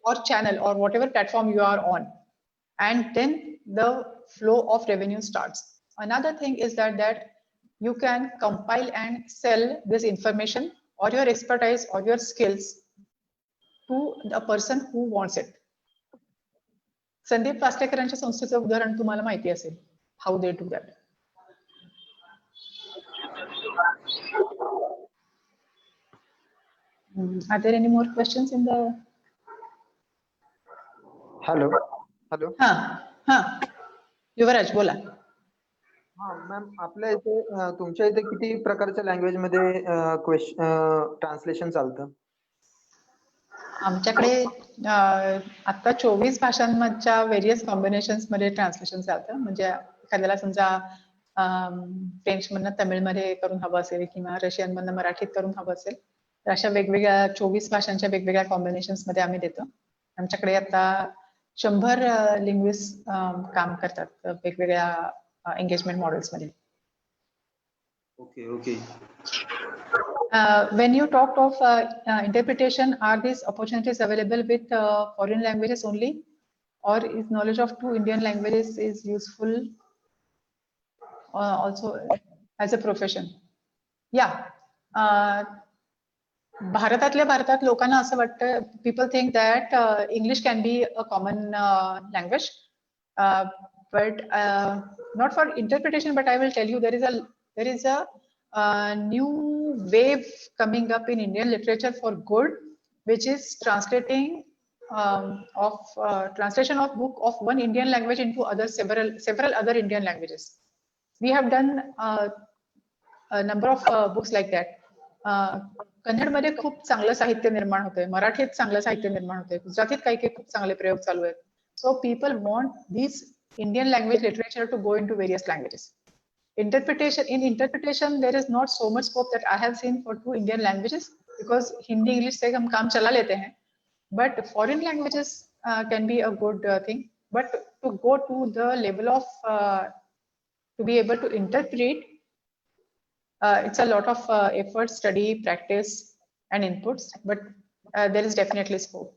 or channel or whatever platform you are on, and then the flow of revenue starts. Another thing is that you can compile and sell this information or your expertise or your skills to the person who wants it. Sandeep पास्टेकरांच्या संस्थेचं उदाहरण तुम्हाला माहिती असेल, how they do that. Are there any more questions in the? Hello. Yuvraj बोला. Ma'am, आपल्या इथे तुमच्या इथे किती प्रकारच्या लँग्वेज मध्ये ट्रान्सलेशन चालतं? आमच्याकडे आता 24 भाषांमधच्या व्हेरियस कॉम्बिनेशन्स मध्ये ट्रान्सलेशन चालतं. म्हणजे एखाद्याला समजा फ्रेंच मधनं तमिळमध्ये करून हवं असेल किंवा रशियन मधनं मराठीत करून हवं असेल, तर अशा वेगवेगळ्या 24 भाषांच्या वेगवेगळ्या कॉम्बिनेशन्स मध्ये आम्ही देतो. आमच्याकडे आता 100 लिंग्विस्ट काम करतात वेगवेगळ्या एंगेजमेंट मॉडेल्स मध्ये. Okay. When you talked of interpretation, are these opportunities available with foreign languages only, or is knowledge of 2 Indian languages is useful also as a profession? Yeah. भारतातल्या भारतात लोकांना असं वाटतं, people think that English can be a common language, but not for interpretation. But I will tell you, there is a new wave coming up in Indian literature for good, which is translation of book of one Indian language into several other Indian languages. We have done a number of books like that. Kannada मध्ये खूप चांगलं साहित्य निर्माण होतंय, मराठीत चांगलं साहित्य निर्माण होतंय, गुजरातीत काही खूप चांगले प्रयोग चालू आहेत. So people want these Indian language literature to go into various languages. In interpretation, there is not so much scope that I have seen for 2 Indian languages, because Hindi, English से हम काम चला लेते हैं. But foreign languages can be a good thing. But to go to the level of to be able to interpret, it's a lot of effort, study, practice, and inputs. But there is definitely scope.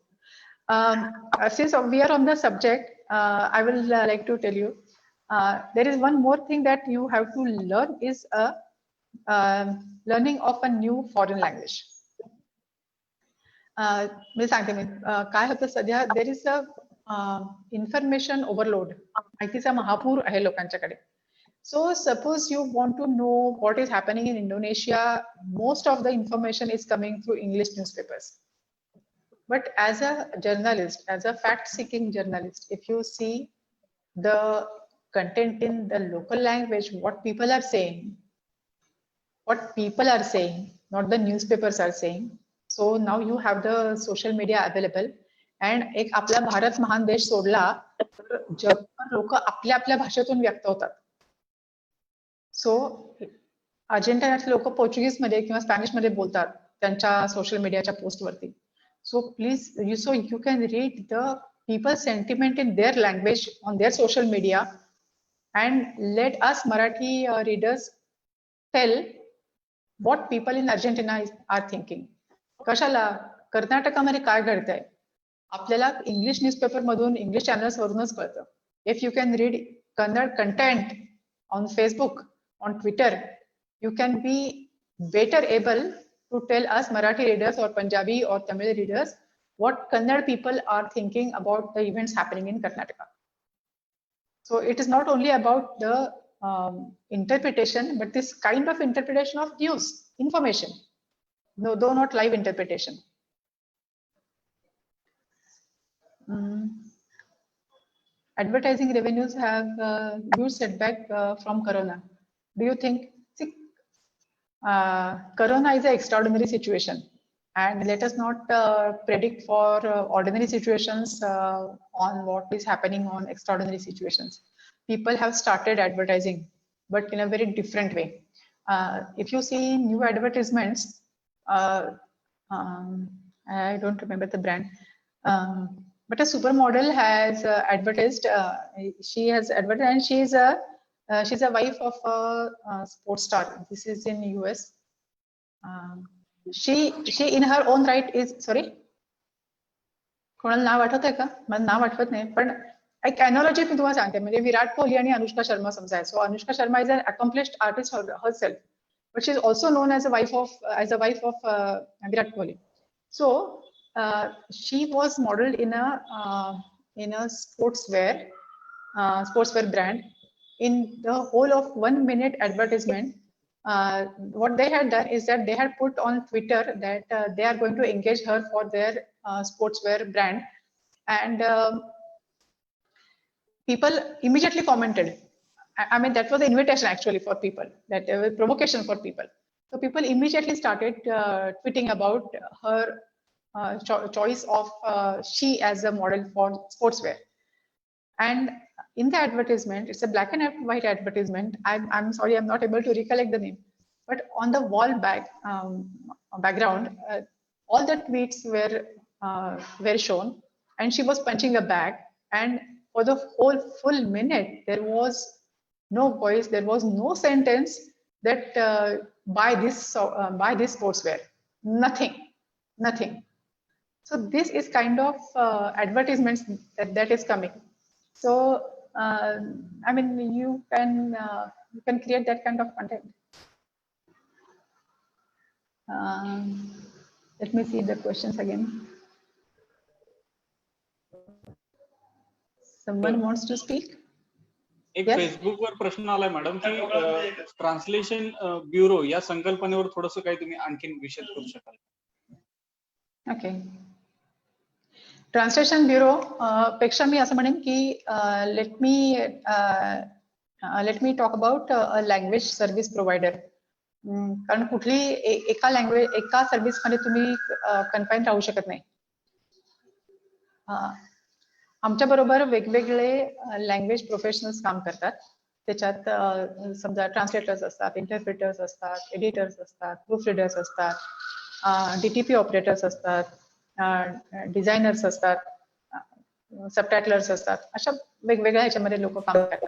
Since we are on the subject, I will like to tell you. There is one more thing that you have to learn is learning of a new foreign language. मी सांगते काय होतं सध्या, there is a information overload. माहितीचा महापूर आहे लोकांच्याकडे. So suppose you want to know what is happening in Indonesia, most of the information is coming through English newspapers. But as a journalist, as a fact-seeking journalist, if you see the content in the local language, what people are saying, not the newspapers are saying. So now you have the social media available, and एक आपला भारत महान देश सोडला तर जगभर लोक आपल्या भाषेतून व्यक्त होतात. सो अर्जेंटिनाचे लोक पोर्चुगीज मध्ये किंवा स्पॅनिश मध्ये बोलतात त्यांच्या सोशल मीडियाच्या पोस्ट वरती. So please, you can read the people's sentiment in their language on their social media, and let us Marathi readers tell what people in Argentina are thinking. कशाला कर्नाटकामध्ये काय घडतंय आपल्याला इंग्लिश न्यूजपेपर मधून, English channels वरूनच कळतं. If you can read Kannada content on Facebook, on Twitter, you can be better able to tell us Marathi readers or Punjabi or Tamil readers what Kannada people are thinking about the events happening in Karnataka. So it is not only about the interpretation, but this kind of interpretation of news, information. No, though not live interpretation. Advertising revenues have huge setback from Corona. Do you think? See, Corona is an extraordinary situation, and let us not predict for ordinary situations on what is happening on extraordinary situations. People have started advertising, but in a very different way. If you see new advertisements, I don't remember the brand, but a supermodel has advertised. She has advertised, and she's a wife of a sports star. This is in US. She in her own right is, sorry, कोणाला नाव आठवतंय का? मला नाव आठवत नाही, पण एक analogy मी तुम्हाला सांगते. म्हणजे विराट कोहली आणि अनुष्का शर्मा समजा. So Anushka Sharma is an accomplished artist herself, but she is also known as a wife of Virat Kohli. So she was modeled in a sportswear brand. In the whole of 1 minute advertisement, what they had done is that they had put on Twitter that they are going to engage her for their sportswear brand, and people immediately commented. I mean, that was the invitation actually for people, that was provocation for people. So people immediately started tweeting about her choice of she as a model for sportswear. And in the advertisement, it's a black and white advertisement. I'm sorry, I'm not able to recollect the name, but on the wall background, all the tweets were shown, and she was punching a bag, and for the whole full minute, there was no voice, there was no sentence that buy this sportswear. Nothing. So this is kind of advertisements that is coming. So I mean, you can create that kind of content. Let me see the questions again. Someone wants to speak? एक Facebook वर प्रश्न आलाय madam की translation bureau या संकल्पनेवर थोडंसं काही तुम्ही आणखीन विशद करू शकाल? ओके. ट्रान्सलेशन ब्युरो पेक्षा मी असं म्हणेन की let me talk about language service provider. कारण कुठली एका सर्व्हिस मध्ये तुम्ही कन्फाईन राहू शकत नाही. आमच्या बरोबर वेगवेगळे लँग्वेज प्रोफेशनल्स काम करतात. त्याच्यात समजा ट्रान्सलेटर्स असतात, इंटरप्रिटर्स असतात, एडिटर्स असतात, प्रूफ रीडर्स असतात, DTP ऑपरेटर्स असतात, डिझायनर्स असतात, सबटायटलर्स असतात. अशा वेगवेगळ्या ह्याच्यामध्ये लोक काम करतात.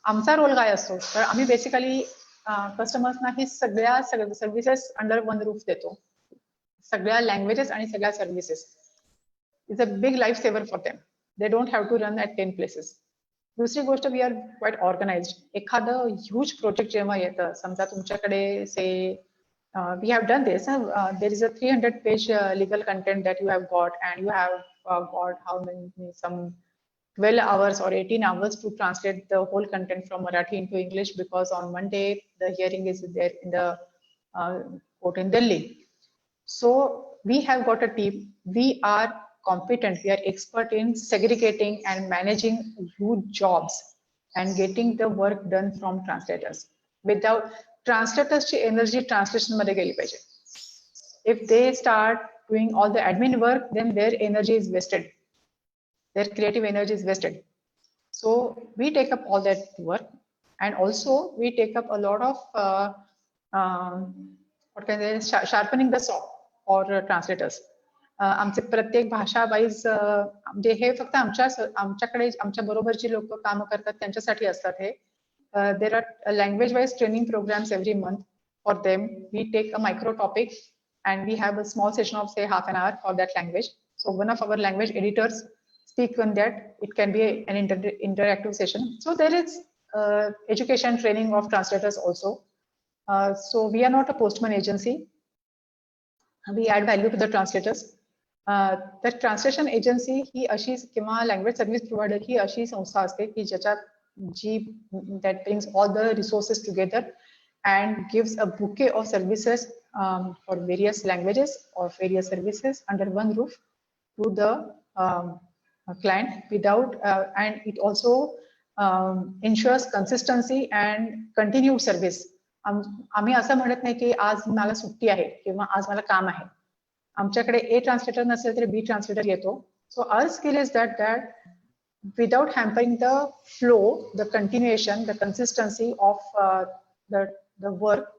आमचा रोल काय असतो तर आम्ही बेसिकली कस्टमर्सना ही सगळ्या सर्व्हिसेस अंडर वन रूफ देतो. सगळ्या लँग्वेजेस आणि सगळ्या services. It's a big life saver for them. They don't have to run at 10 places. दुसरी गोष्ट, वी आर क्वाईट ऑर्गनाइज्ड. एखादं ह्यूज प्रोजेक्ट जेव्हा येतं, समजा तुमच्याकडे से we have done this. There is a 300-page legal content that you have got, and you have got how many, some 12 hours or 18 hours to translate the whole content from Marathi into English, because on Monday the hearing is there in the court in Delhi. So we have got a team. We are competent. We are expert in segregating and managing huge jobs and getting the work done from translators. Without translators ची energy translation मध्ये गेली पाहिजे. If they start doing all the admin work, then their energy is wasted. Their creative energy is wasted. So we take up all that work, and also we take up a lot of sharpening the saw for translators. आमचे प्रत्येक भाषा wise म्हणजे हे फक्त आमच्याकडे आमच्या बरोबर जी लोक काम करतात त्यांच्यासाठी असतात हे. There are language-wise training programs every month for them. We take a micro topic and we have a small session of say half an hour for that language. So one of our language editors speak on that. It can be an interactive session. So there is education training of translators also. So we are not a postman agency. We add value to the translators. The translation agency ही अशी किंवा language service provider ही अशी संस्था असते की ज्याच्यात that brings all the resources together and gives a bouquet of services for various languages or various services under one roof. to the client without, and it also ensures consistency and continued service. आम्ही असं म्हणत नाही की आज मला सुट्टी आहे किंवा आज मला काम आहे. आमच्याकडे ए ट्रान्सलेटर नसेल तरी बी ट्रान्सलेटर येतो. So our skill is that without hampering the flow, the continuation, the consistency of the work,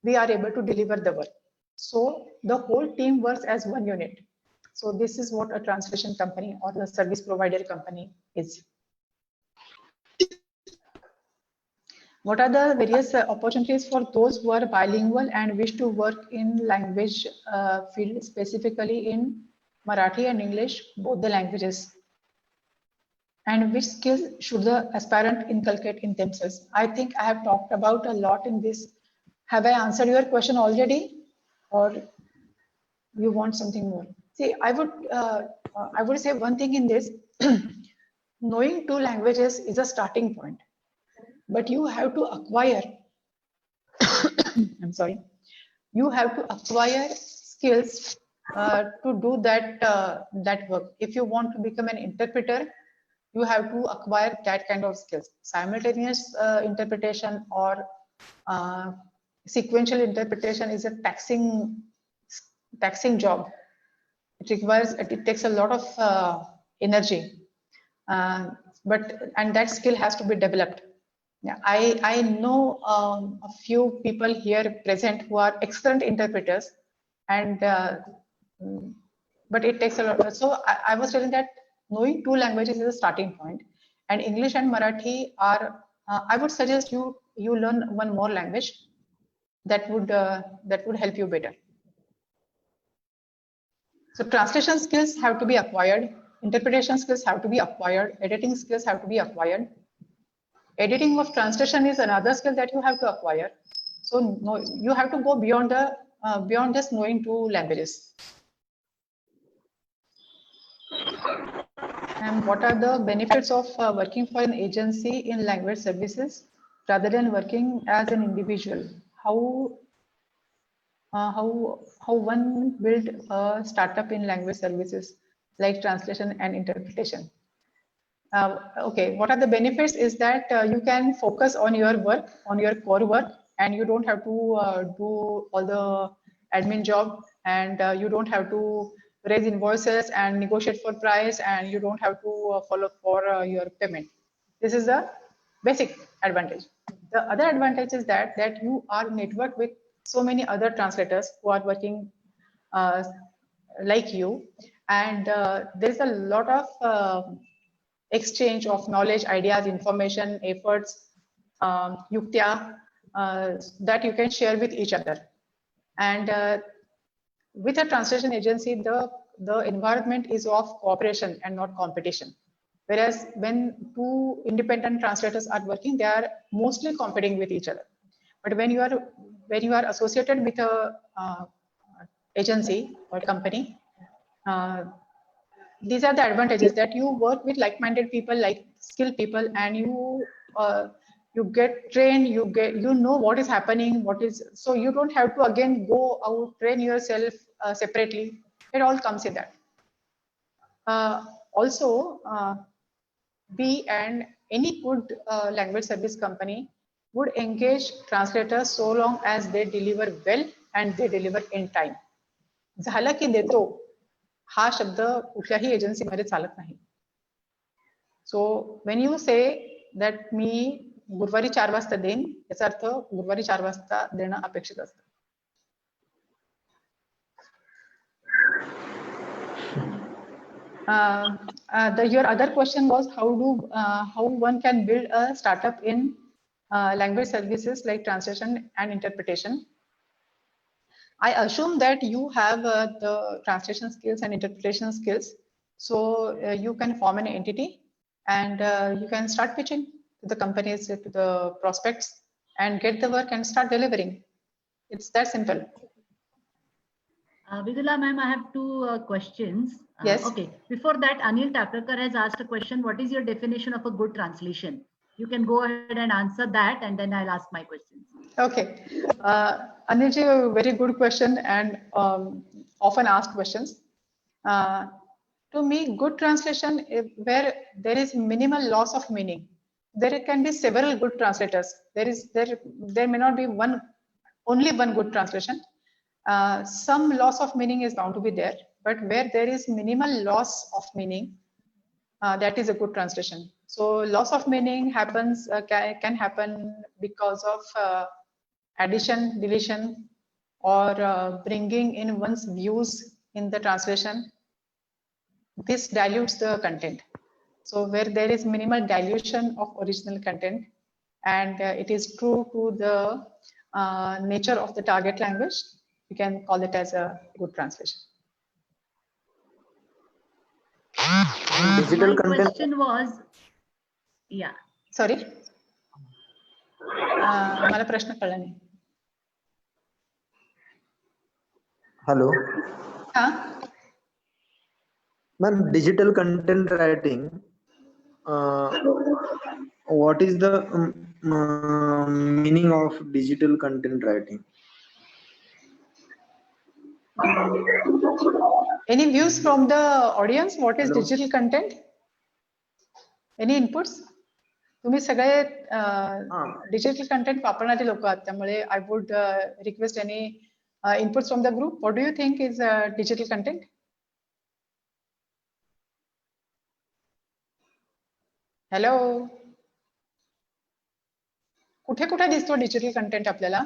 we are able to deliver the work. So the whole team works as one unit. So this is what a translation company or the service provider company is. What are the various opportunities for those who are bilingual and wish to work in language field, specifically in Marathi and English, both the languages? And which skills should the aspirant inculcate in themselves? I think I have talked about a lot in this. Have I answered your question already, or you want something more? See, I would say one thing in this. Knowing 2 languages is a starting point, but you have to acquire. I'm sorry. You have to acquire skills to do that work. If you want to become an interpreter, you have to acquire that kind of skills. Simultaneous interpretation or sequential interpretation is a taxing job. It takes a lot of energy, and that skill has to be developed. Yeah, I know a few people here present who are excellent interpreters, and but it takes a lot. So I was telling that knowing 2 languages is a starting point, and English and Marathi are. I would suggest you learn one more language. That would help you better. So translation skills have to be acquired. Interpretation skills have to be acquired. Editing skills have to be acquired. Editing of translation is another skill that you have to acquire. So you have to go beyond just knowing 2 languages. And what are the benefits of working for an agency in language services rather than working as an individual? How one build a startup in language services like translation and interpretation? Okay, what are the benefits is that you can focus on your work, on your core work, and you don't have to do all the admin job, and you don't have to raise invoices and negotiate for price, and you don't have to follow for your payment. This is the basic advantage. The other advantage is that you are networked with so many other translators who are working like you, and there's a lot of exchange of knowledge, ideas, information, efforts, yuktya, that you can share with each other. And with a translation agency, the environment is of cooperation and not competition. Whereas when 2 independent translators are working, they are mostly competing with each other. But when you are associated with a agency or company, these are the advantages, that you work with like-minded people, like skilled people, and you get trained, you know what is happening, so you don't have to again go out, train yourself separately. It all comes in that. Also, we and any good language service company would engage translators so long as they deliver well and they deliver in time. झालं की देतो हा शब्द कुठल्याही एजन्सीमध्ये चालत नाही. So when you say that मी गुरुवारी 4 वाजता देईन, याचा अर्थ गुरुवारी 4 वाजता देणं अपेक्षित असतं. Your other question was how one can build a startup in language services like translation and interpretation. I assume that you have the translation skills and interpretation skills, so you can form an entity and you can start pitching to the companies, to the prospects, and get the work and start delivering. It's that simple. Vidula ma'am, I have 2 questions. Yes. Okay. Before that, Anil Takarkar has asked a question. What is your definition of a good translation? You can go ahead and answer that, and then I'll ask my questions. Okay. Anilji, a very good question and often asked questions. To me, good translation where there is minimal loss of meaning. There can be several good translators. There may not be only one good translation. Some loss of meaning is bound to be there, but where there is minimal loss of meaning, that is a good translation. So loss of meaning happens can happen because of addition, deletion, or bringing in one's views in the translation. This dilutes the content. So where there is minimal dilution of original content, and it is true to the nature of the target language, you can call it as a good translation. Digital My content. question was, yeah. Sorry. मला प्रश्न कळला नाही. Hello. हाँ. Ma'am, digital content writing. What is the meaning of digital content writing? Any views from the audience? What is digital content? Any inputs? तुम्ही सगळे digital content वापरणारे लोक आहात, त्यामुळे I would request any inputs from the group. What do you think is digital content? Hello. कुठे कुठे दिसतो digital content आपल्याला?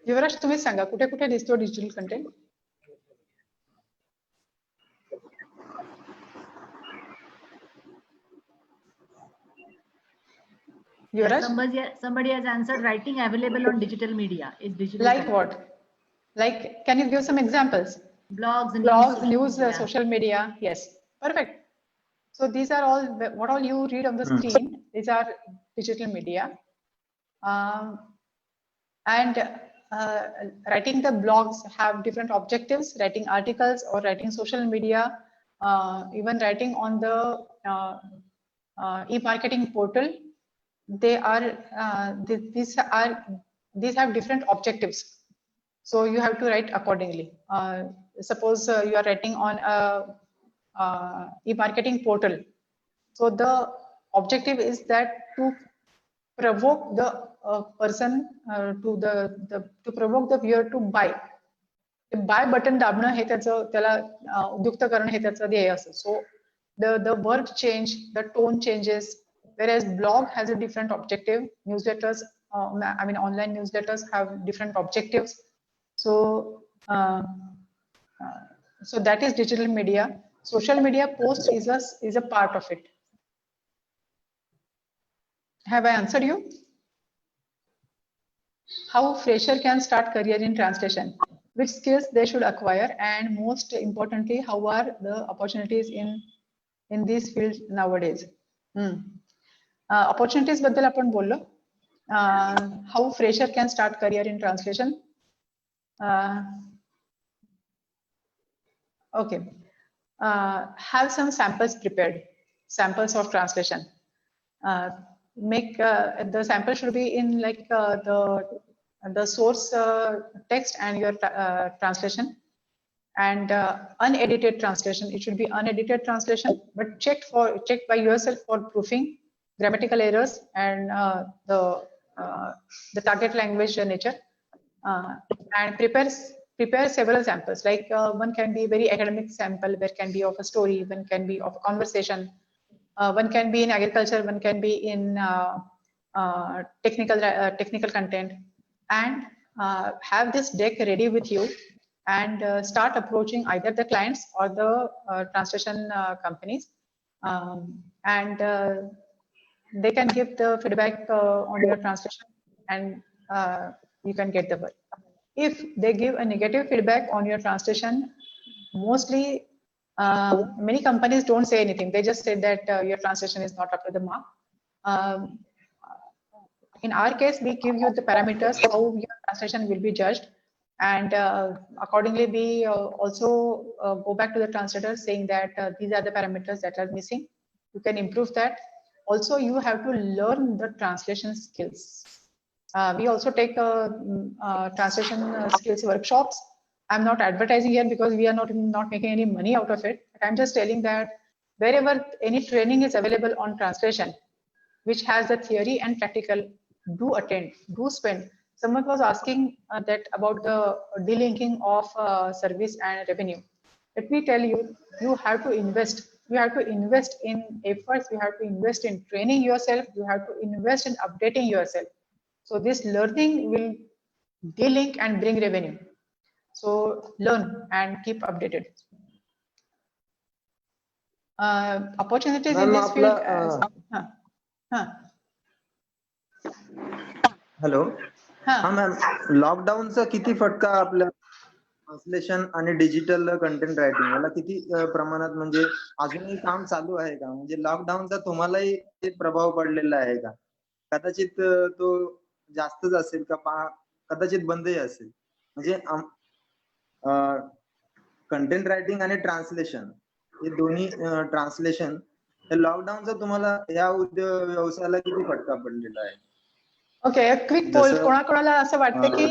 युवराज तुम्हीच सांगा, कुठे कुठे दिसतो digital content? Yuvraj? Somebody has answered writing available on digital media is digital. Like content. what? Like, can you give some examples? Blogs, news, social media. Yes, perfect. So these are all what all you read on the screen. These are digital media, and writing the blogs have different objectives. Writing articles or writing social media, even writing on the e-marketing portal. They are these have different objectives, so you have to write accordingly. Suppose you are writing on a e-marketing portal, so the objective is that to provoke the person to provoke the viewer to buy. The buy button दाबणं हे त्याला उद्युक्त करणं हे त्याचं ध्येय असतं. So the word change, the tone changes. Whereas blog has a different objective. Newsletters, I mean online newsletters have different objectives. So so that is digital media. Social media post is a part of it. Have I answered you? How fresher can start career in translation? Which skills they should acquire, and most importantly, how are the opportunities in these fields nowadays? Opportunities बद्दल आपण बोललो. How fresher can start career in translation? Okay. Have some samples prepared. Samples of translation. Make the sample should be in like the source text and your translation, and unedited translation. It should be unedited translation, but checked by yourself for proofing, grammatical errors, and the target language nature, and prepare several samples. Like one can be very academic sample, where can be of a story, one can be of a conversation, one can be in agriculture, one can be in technical content, and have this deck ready with you, and start approaching either the clients or the translation companies, and they can give the feedback on your translation, and you can get the work. If they give a negative feedback on your translation, mostly many companies don't say anything. They just say that your translation is not up to the mark. In our case, we give you the parameters how your translation will be judged, and accordingly we also go back to the translator saying that these are the parameters that are missing. You can improve that. Also, you have to learn the translation skills. We also take translation skills workshops, I'm not advertising here because we are not making any money out of it. But I'm just telling that wherever any training is available on translation, which has the theory and practical, do attend, do spend. Someone was asking that about the delinking of service and revenue. Let me tell you, you have to invest. You have to invest in efforts. You have to invest in training yourself. You have to invest in updating yourself. So this learning will delink and bring revenue. So learn and keep updated. Opportunities in this field. Hello हा ma'am, लॉकडाऊनचा किती फटका आपल्या translation आणि digital content writing याला किती प्रमाणात म्हणजे अजूनही काम चालू आहे का? म्हणजे लॉकडाऊनचा तुम्हालाही प्रभाव पडलेला आहे का? कदाचित तो जास्तच असेल का, कदाचित बंदही असेल. म्हणजे कंटेंट रायटिंग आणि ट्रान्सलेशन हे दोन्ही ट्रान्सलेशन लॉकडाऊनचा तुम्हाला या व्यवसायाला किती फटका पडलेला आहे? ओके, क्विक पोल. कोणाकोणाला असं वाटतं की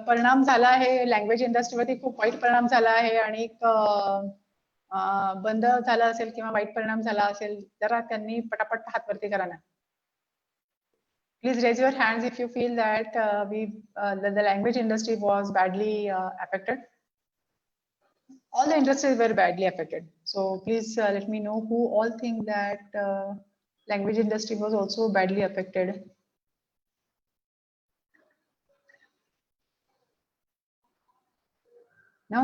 परिणाम झाला आहे, लँग्वेज इंडस्ट्रीवरती खूप वाईट परिणाम झाला आहे आणि बंद झाला असेल किंवा वाईट परिणाम झाला असेल, जरा त्यांनी पटापट हात वरती करा ना. Please raise your hands if you feel that the language industry was badly affected. All the industries were badly affected. So please let me know who all think that language industry was also badly affected. No?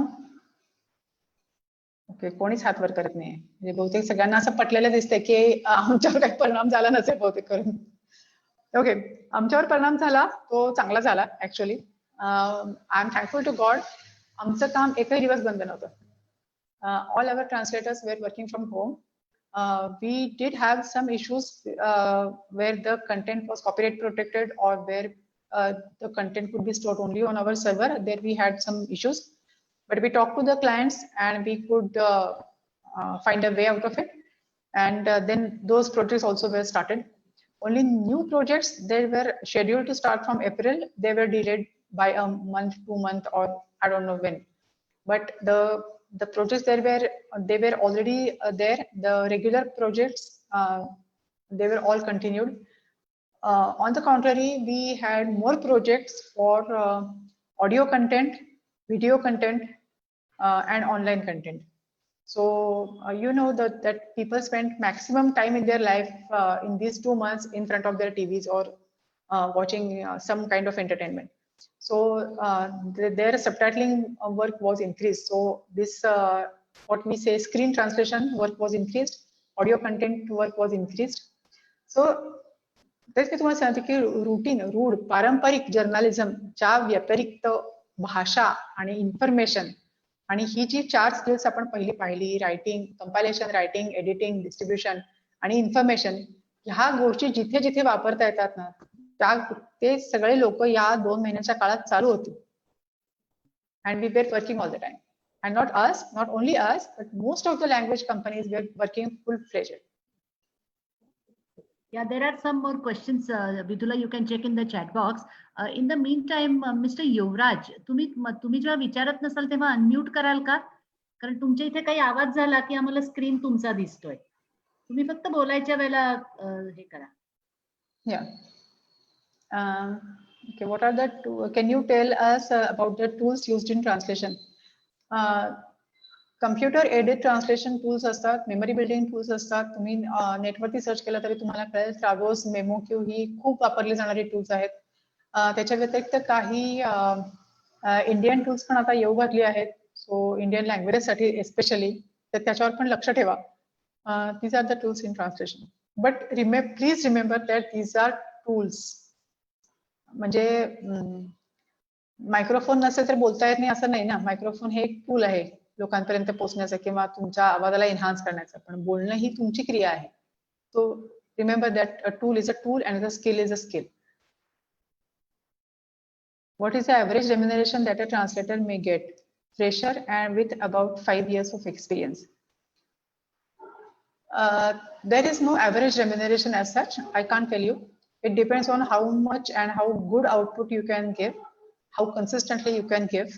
Okay, कोणीच हात वर करत नाही. म्हणजे बहुतेक सगळ्यांना असं पटलेलं दिसतंय की आमच्यावर काही परिणाम झाला नसेल बहुतेक करून. ओके, आमच्यावर परिणाम झाला, तो चांगला झाला actually. I am thankful to God. आमचं काम एकही दिवस बंद नव्हतं. All our translators were working from home. We did have some issues where the content was copyright protected or where the content could be stored only on our server. There we had some issues, but we talked to the clients and we could find a way out of it. And then those projects also were started. Only new projects, they were scheduled to start from April. They were delayed by a month, 2 months, or I don't know when. But the projects they were already there. The regular projects, they were all continued. On the contrary, we had more projects for audio content, video content, and online content. So you know that people spend maximum time in their life in these 2 months in front of their TVs or watching some kind of entertainment. So their subtitling work was increased. So this what we say screen translation work was increased, audio content work was increased. So तेच मी तुम्हाला सांगते की रूढ पारंपरिक जर्नलिझमच्या व्यतिरिक्त भाषा आणि information आणि ही जी 4 स्किल्स आपण पाहिली, writing, compilation, writing, editing, distribution आणि इन्फॉर्मेशन, ह्या गोष्टी जिथे जिथे वापरता येतात ना, ते सगळे लोक या 2 महिन्याच्या काळात चालू होते. And we were working all the time. And not only us, but most of the language companies were working full fledged. Yeah, there are some more questions. Vidula, you can check in the chat box. In the meantime, Mr. Yuvraj, तुम्ही जेव्हा विचारत नसाल तेव्हा unmute कराल का? कारण तुमच्या इथे काही आवाज झाला की आम्हाला स्क्रीन तुमचा दिसतोय. तुम्ही फक्त बोलायच्या वेळेला हे करा. Yeah. Okay, what are the can you tell us about the tools used in translation? Computer added translation tools असतात, मेमरी बिल्डिंग टूल्स असतात. तुम्ही नेटवरती सर्च केलं तरी तुम्हाला कळेल. ट्रागोस, मेमोक्यू ही खूप वापरली जाणारी टूल्स आहेत. त्याच्या व्यतिरिक्त काही इंडियन टूल्स पण आता येऊ घातली आहेत. सो इंडियन लँग्वेजेससाठी एस्पेशली, तर त्याच्यावर पण लक्ष ठेवा. These are the tools in translation. But please remember that these are tools. म्हणजे मायक्रोफोन नसेल तर बोलता येत नाही असं नाही ना. मायक्रोफोन हे एक टूल आहे लोकांपर्यंत पोहोचण्याचं किंवा तुमच्या आवाजाला एन्हान्स करण्याचं, पण बोलणं ही तुमची क्रिया आहे. So remember that a tool is a tool and a skill is a skill. What is the average remuneration that a translator may get? Fresher and with about 5 years of experience. There is no average remuneration as such. I can't tell you. It depends on how much and how good output you can give, how consistently you can give.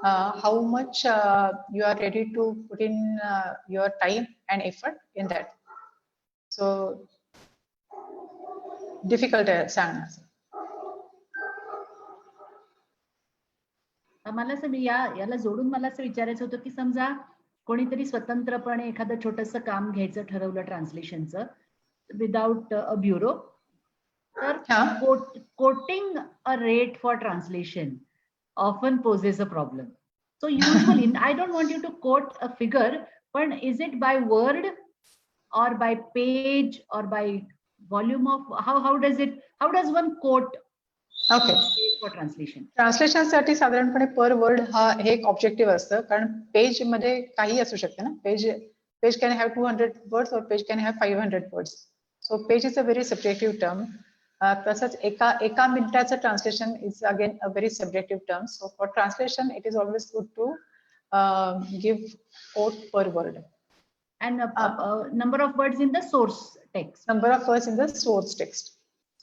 how much you are ready to put in your time and effort in that. So difficult सांगणं. मला असं याला जोडून मला असं विचारायचं होतं की समजा कोणीतरी स्वतंत्रपणे एखादं छोटंसं काम घ्यायचं ठरवलं ट्रान्सलेशनचं विदाउट अ ब्युरो, तर quoting a rate for translation often poses a problem. So usually, I don't want you to quote a figure, but is it by word or by page or by volume of how does one quote for translation? Translation साठी साधारणपणे पर word हा एक objective असतं, कारण page मध्ये काही असू शकते ना. Page can have 200 words or page can have 500 words. So page is a very subjective term. तसंच एका मिनिटाचं translation is again a very subjective term. So for translation it is always good to give quote per word. And number of words in the source text. Number of words in the source text.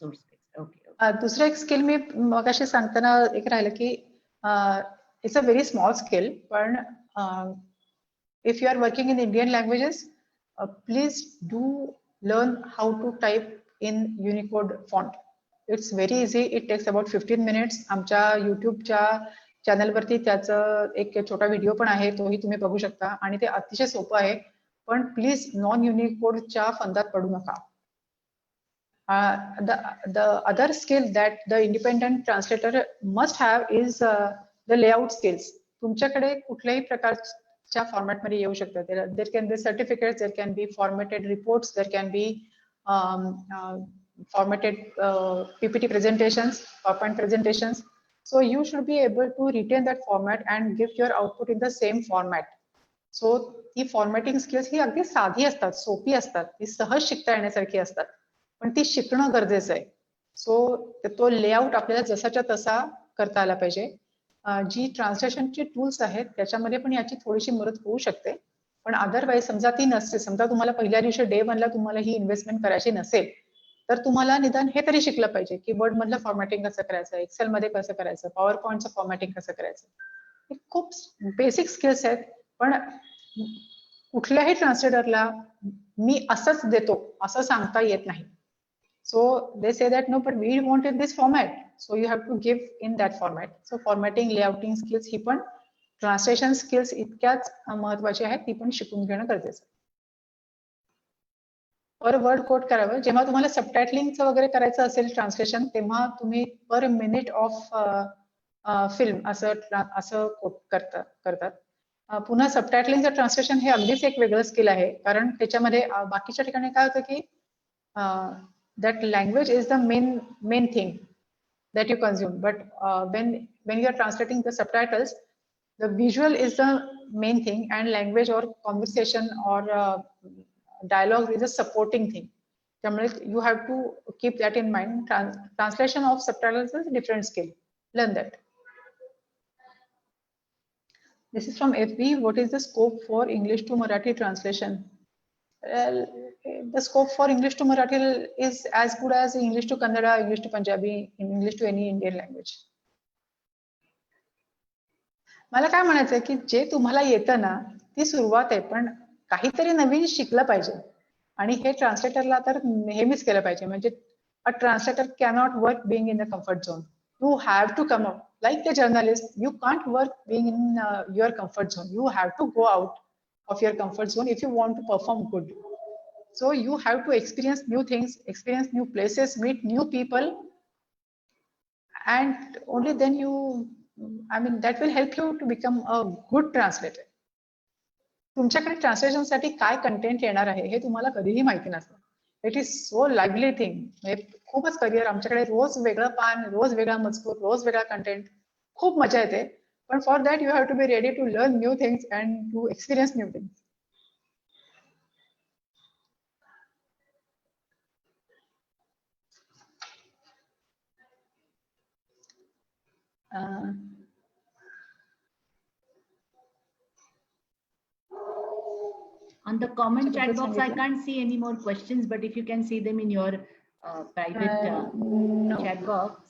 Source text. Okay. दुसरं एक skill मी मगाशी सांगताना एक राहिलं की it's a very small skill, पण if you are working in Indian languages please do learn how to type in Unicode font. It's very easy. It takes about 15 minutes. आमच्या युट्यूबच्या चॅनलवरती त्याचं एक छोटा व्हिडिओ पण आहे, तोही तुम्ही बघू शकता, आणि ते अतिशय सोपं आहे. पण प्लीज नॉन युनिकोडच्या फंदात पडू नका. The other skill that the independent translator must have is the layout skills. तुमच्याकडे कुठल्याही प्रकारच्या फॉर्मॅट मध्ये येऊ शकतात. There can be certificates, there can be formatted reports, there can be formatted PPT presentations, PowerPoint presentations. So you should be able to retain that format and give your output in the same format. So ती formatting skills ही अगदी साधी असतात, सोपी असतात, ती सहज शिकता येण्यासारखी असतात, पण ती शिकणं गरजेचं आहे. सो तो लेआउट आपल्याला जसाच्या तसा करता आला पाहिजे. जी ट्रान्सलेशनची टूल्स आहेत त्याच्यामध्ये पण याची थोडीशी मदत होऊ शकते, पण अदरवाईज समजा ती नसते, समजा तुम्हाला पहिल्या दिवशी डे 1 ला तुम्हाला ही इन्व्हेस्टमेंट करायची नसेल, तर तुम्हाला निदान हे तरी शिकलं पाहिजे की वर्ड मधलं फॉर्मॅटिंग कसं करायचं, एक्सेल मध्ये कसं करायचं, पॉवर पॉईंटचं फॉर्मॅटिंग कसं करायचं. हे खूप बेसिक स्किल्स आहेत, पण कुठल्याही ट्रान्सलेटरला मी असंच देतो असं सांगता येत नाही. So they say that no, but we want in this format. So you have to give in that format. So formatting, layouting skills ही पण ट्रान्सलेशन स्किल्स इतक्याच महत्वाची आहेत, ती पण शिकून घेणं गरजेचं. पर वर्ड कोट करावं. जेव्हा तुम्हाला सबटायटलिंगचं वगैरे करायचं असेल ट्रान्सलेशन, तेव्हा तुम्ही पर मिनिट ऑफ फिल्म असं कोट करतात. पुन्हा सबटायटलिंगचं ट्रान्सलेशन हे अगदीच एक वेगळं स्किल आहे, कारण त्याच्यामध्ये बाकीच्या ठिकाणी काय होतं की that language is the main thing that you consume, but when you are translating the subtitles, the visual is the main thing and language or conversation or dialogue is a supporting thing. You have to keep that in mind. Translation of subtitles is a different skill. Learn that. This is from FB. What is the scope for English to Marathi translation? Well, the scope for English to Marathi is as good as English to Kannada, English to Punjabi, English to any Indian language. मला काय म्हणायचं आहे की जे तुम्हाला येतं ना ती सुरुवात आहे, पण काहीतरी नवीन शिकलं पाहिजे, आणि हे ट्रान्सलेटरला तर नेहमीच केलं पाहिजे. म्हणजे a translator cannot work being in the comfort zone. You have to come out like the journalist. You can't work being in your comfort zone. You have to go out of your comfort zone if you want to perform good. So you have to experience new things, experience new places, meet new people, and only then that will help you to become a good translator. तुमच्याकडे translation साठी काय content येणार आहे हे तुम्हाला कधीही माहिती नसतं. It is so lively thing. खूपच करिअर. आमच्याकडे रोज वेगळं पान, रोज वेगळा मजकूर, रोज वेगळा कंटेंट. खूप मजा येते. But for that, you have to be ready to learn new things and to experience new things. On the comment chat box, I can't see any more questions, but if you can see them in your private no. chat box.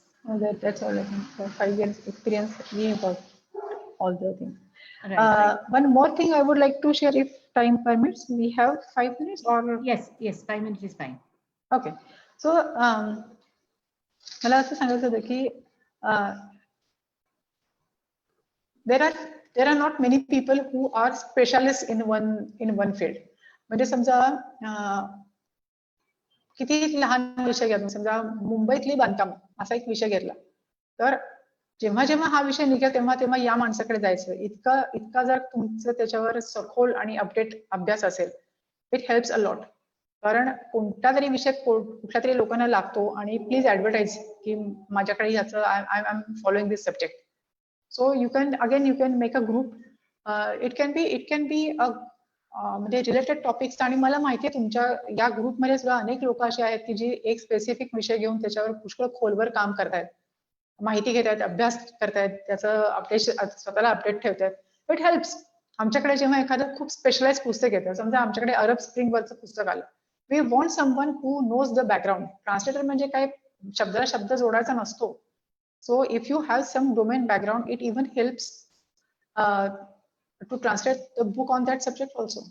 That's all I think. For 5 years experience, really important. all the things. Right. One more thing I would like to share, if time permits. We have 5 minutes or? Yes, 5 minutes is fine. Okay. So मला असं सांगायचं होतं की there are not many people who are specialists in one field. म्हणजे समजा किती लहान विषय घ्या, समजा मुंबईतली बांधकाम असा एक विषय घेतला, तर जेव्हा जेव्हा हा विषय निघेल तेव्हा या माणसाकडे जायचं. इतका जर तुमचं त्याच्यावर सखोल आणि अपडेट अभ्यास असेल, इट हेल्प्स अ लॉट. कारण कोणता तरी विषय कुठल्या तरी लोकांना लागतो आणि प्लीज ऍडव्हर्टाइज की माझ्याकडे याचं I am following this subject. So you can make a group. It can be म्हणजे रिलेटेड टॉपिक्स. आणि मला माहिती आहे तुमच्या या ग्रुपमध्ये सुद्धा अनेक लोक असे आहेत की जी एक स्पेसिफिक विषय घेऊन त्याच्यावर पुष्कळ खोलवर काम करतायत, माहिती घेत आहेत, अभ्यास करतायत, त्याचं अपडेट स्वतःला अपडेट ठेवतात. It helps. आमच्याकडे जेव्हा एखादं खूप स्पेशलाइज पुस्तक येतं, समजा आमच्याकडे अरब स्प्रिंगवरचं पुस्तक आलं, we want someone who knows the background. Translator म्हणजे काय शब्दाला शब्द जोडायचा नसतो. So if you have some domain background, it even helps to translate the book on that subject also.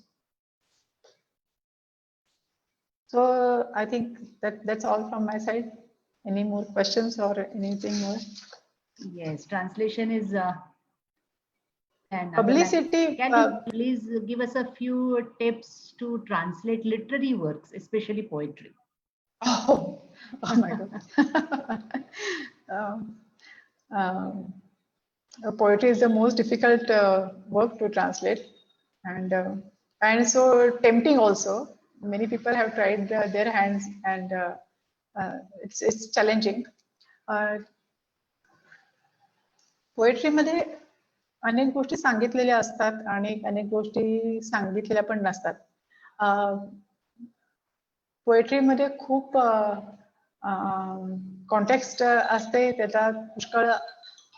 So I think that's all from my side. Any more questions or anything more? Yes, translation is publicity. Can you please give us a few tips to translate literary works, especially poetry? Oh my God. Poetry is the most difficult work to translate, and so tempting also. Many people have tried their hands, and it's challenging. Poetry मध्ये अनेक गोष्टी सांगितलेल्या असतात आणि अनेक गोष्टी सांगितलेल्या पण नसतात. पोएट्री मध्ये खूप कॉन्टेक्स्ट असते, त्याचा पुष्कळ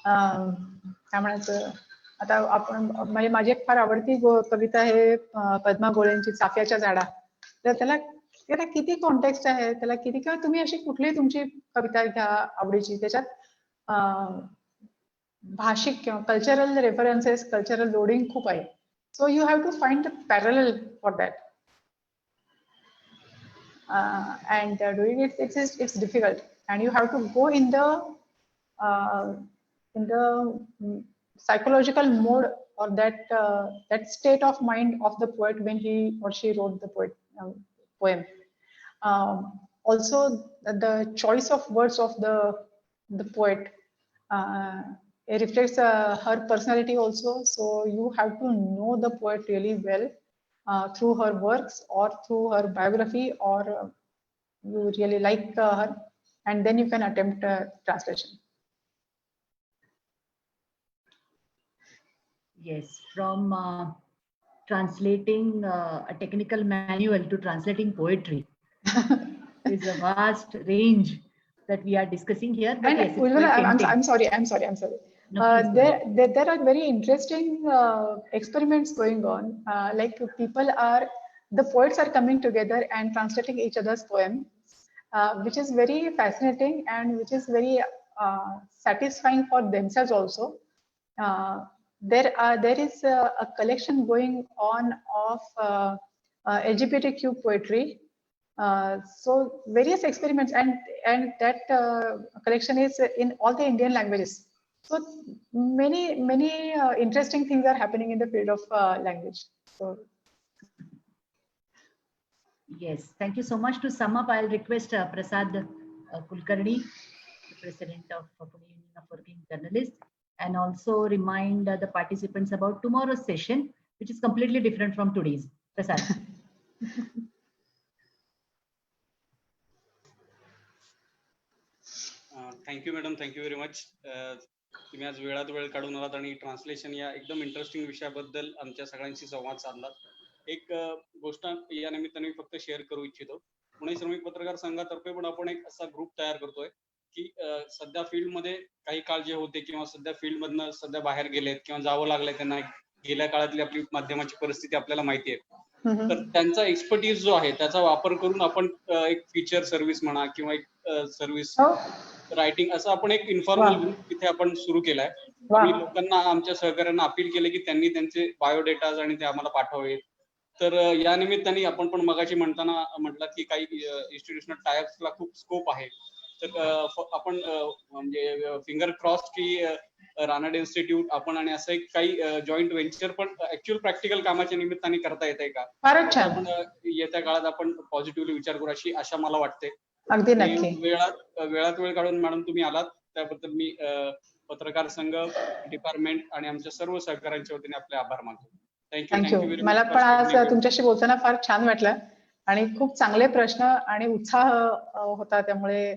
काय म्हणायचं. आता आपण माझी एक फार आवडती कविता आहे पद्मा गोळेंची चाफ्याच्या झाडा. तर त्याला किती कॉन्टेक्स्ट आहे, त्याला किती, किंवा तुम्ही अशी कुठलीही तुमची कविता घ्या आवडीची, त्याच्यात भाषिक किंवा कल्चरल रेफरन्सेस, कल्चरल लोडिंग खूप आहे. So you have to find the parallel for that. And doing it's difficult, and you have to go in the psychological mode or that state of mind of the poet when he or she wrote the poem. Also the choice of words of the poet it reflects her personality also. So you have to know the poet really well through her works or through her biography, or you really like her, and then you can attempt translation. Yes, from translating a technical manual to translating poetry is a vast range that we are discussing here. But and yes, it's I'm sorry. No, there are very interesting experiments going on. Like the poets are coming together and translating each other's poems, which is very fascinating and which is very satisfying for themselves also. There is a collection going on of LGBTQ poetry. So various experiments, and that collection is in all the Indian languages. So many interesting things are happening in the field of language. So yes, thank you so much. To sum up, I'll request Prasad Kulkarni, the president of Pune Union of Working Journalists, and also remind the participants about tomorrow's session, which is completely different from today's. Prasad. Thank you madam, thank you very much. तुम्ही आज वेळात वेळ काढून आलात आणि translation या एकदम interesting विषयाबद्दल आमच्या सगळ्यांशी संवाद साधलात. एक गोष्ट या निमित्ताने मी फक्त शेअर करू इच्छितो. पुणे श्रमिक पत्रकार संघातर्फे पण आपण एक असा ग्रुप तयार करतोय की सध्या फील्डमध्ये काही काळ जे होते किंवा सध्या फील्डमधनं सध्या बाहेर गेलेत किंवा जावं लागलंय त्यांना, गेल्या काळातली आपली माध्यमाची परिस्थिती आपल्याला माहिती आहे, तर त्यांचा एक्सपर्टीज जो आहे त्याचा वापर करून आपण एक फीचर सर्व्हिस म्हणा किंवा एक सर्व्हिस रायटिंग असं आपण एक इन्फॉर्मल ग्रुप तिथे आपण सुरू केलाय. वा. मी लोकांना, आमच्या सहकाऱ्यांना अपील केले की त्यांनी त्यांचे बायोडेटाज आणि ते आम्हाला पाठवावेत. तर या निमित्ताने आपण पण मगाशी म्हणताना म्हटलं की काही इन्स्टिट्यूशनल टायप्सला खूप स्कोप आहे. तर आपण म्हणजे फिंगर क्रॉस की रानडे इन्स्टिट्यूट आपण आणि असं एक काही जॉईंट व्हेंचर पण ऍक्च्युअल प्रॅक्टिकल कामाच्या निमित्ताने करता येत आहे का? फारच छान. आपण येत्या काळात आपण पॉझिटिव्हली विचार करू अशी आशा मला वाटते. अगदी नक्की. वेळात वेळ काढून मॅडम तुम्ही आलात त्याबद्दल मी पत्रकार संघ, डिपार्टमेंट आणि आमच्या सर्व सहकाऱ्यांच्या वतीने आपले आभार मानतो. थँक्यू. मला पण आज तुमच्याशी बोलताना फार छान वाटलं आणि खूप चांगले प्रश्न आणि उत्साह होता, त्यामुळे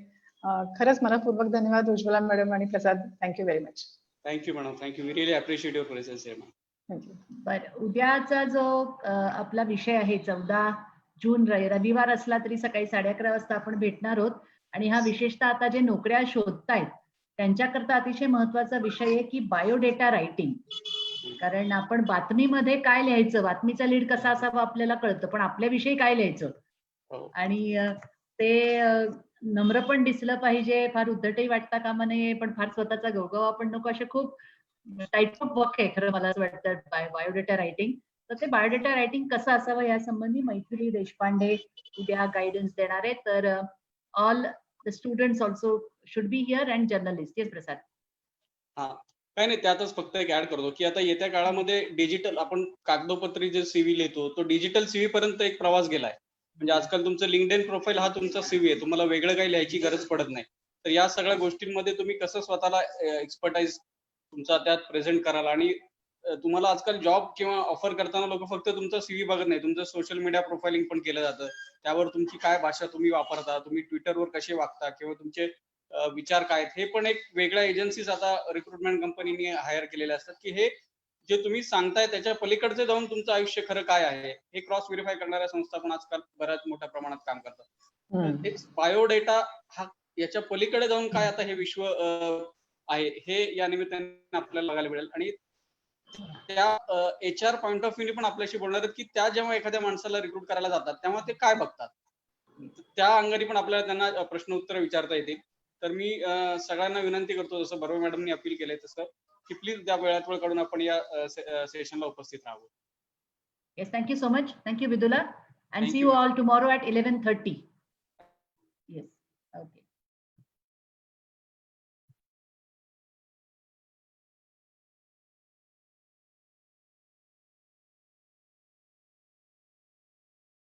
खरंच मनपूर्वक धन्यवाद उज्ज्वला मॅडम आणि Prasad. Thank you very much. Thank you madam. Thank you. We really appreciate your presence here. Thank you. बरं, उद्याचा जो आपला विषय आहे 14 जून रविवार असला तरी सकाळी 11:30 वाजता आपण भेटणार आहोत. आणि हा विशेषतः आता जे नोकऱ्या शोधतायत त्यांच्याकरता अतिशय महत्वाचा विषय आहे की बायोडेटा रायटिंग. कारण आपण बातमीमध्ये काय लिहायचं, बातमीचा लीड कसा असावा आपल्याला कळतं, पण आपल्याविषयी काय लिहायचं आणि ते नम्र पण दिसलं पाहिजे, फार उद्धटही वाटता कामा नये, पण फार स्वतःचा गवगवा पण नको. असे खूप टाईप ऑफ वर्क आहे खरं मला असं वाटतं बायोडेटा रायटिंग. तर ते बायोडेटा रायटिंग कसं असावं यासंबंधी मैथिली देशपांडे उद्या गायडन्स देणार आहे. तर all the students also should be here and journalist. Yes Prasad. हा, काय नाही, त्यातच फक्त एक ऍड करतो की आता येत्या काळामध्ये डिजिटल, आपण कागदोपत्री जे सीव्ही लिहितो तो डिजिटल सीव्ही पर्यंत एक प्रवास गेलाय. म्हणजे आजकाल तुमचं लिंक्डइन प्रोफाईल हा तुमचा सीव्ही आहे, तुम्हाला वेगळं काही लिहायची गरज पडत नाही. तर या सगळ्या गोष्टींमध्ये तुम्ही कसं स्वतःला एक्सपर्टाईज तुमचा त्यात प्रेझेंट कराल. आणि तुम्हाला आजकाल जॉब किंवा ऑफर करताना लोक फक्त तुमचा सीव्ही बघत नाही, तुमचं सोशल मीडिया प्रोफाइलिंग पण केलं जातं. त्यावर तुमची काय भाषा तुम्ही वापरता, तुम्ही ट्विटरवर कसे वागता किंवा तुमचे विचार काय आहेत, हे पण एक वेगळ्या एजन्सीज आता रिक्रुटमेंट कंपनीने हायर केलेले असतात की हे जे तुम्ही सांगताय त्याच्या पलीकडचे जाऊन तुमचं आयुष्य खरं काय आहे हे क्रॉस व्हेरीफाय करणाऱ्या संस्था पण आजकाल बऱ्याच मोठ्या प्रमाणात काम करतात. बायोडेटा हा याच्या पलीकडे जाऊन काय आता हे विश्व आहे हे या निमित्ताने आपल्याला बघायला मिळेल. आणि त्या HR पॉइंट ऑफ व्ह्यू पण आपल्याशी बोलणार आहेत की त्या जेव्हा एखाद्या माणसाला रिक्रूट करायला जातात तेव्हा ते काय बघतात, त्या अंगाने पण आपल्याला त्यांना प्रश्न उत्तर विचारता येतील. तर मी सगळ्यांना विनंती करतो, जसं बर्वे मॅडमनी अपील केलंय तसं, की प्लीज त्या वेळात वेळ काढून आपण या सेशनला उपस्थित राहावं. Yes, thank you so much. Thank you, Vidula. And Thank see you. you all tomorrow at 11:30. Yes.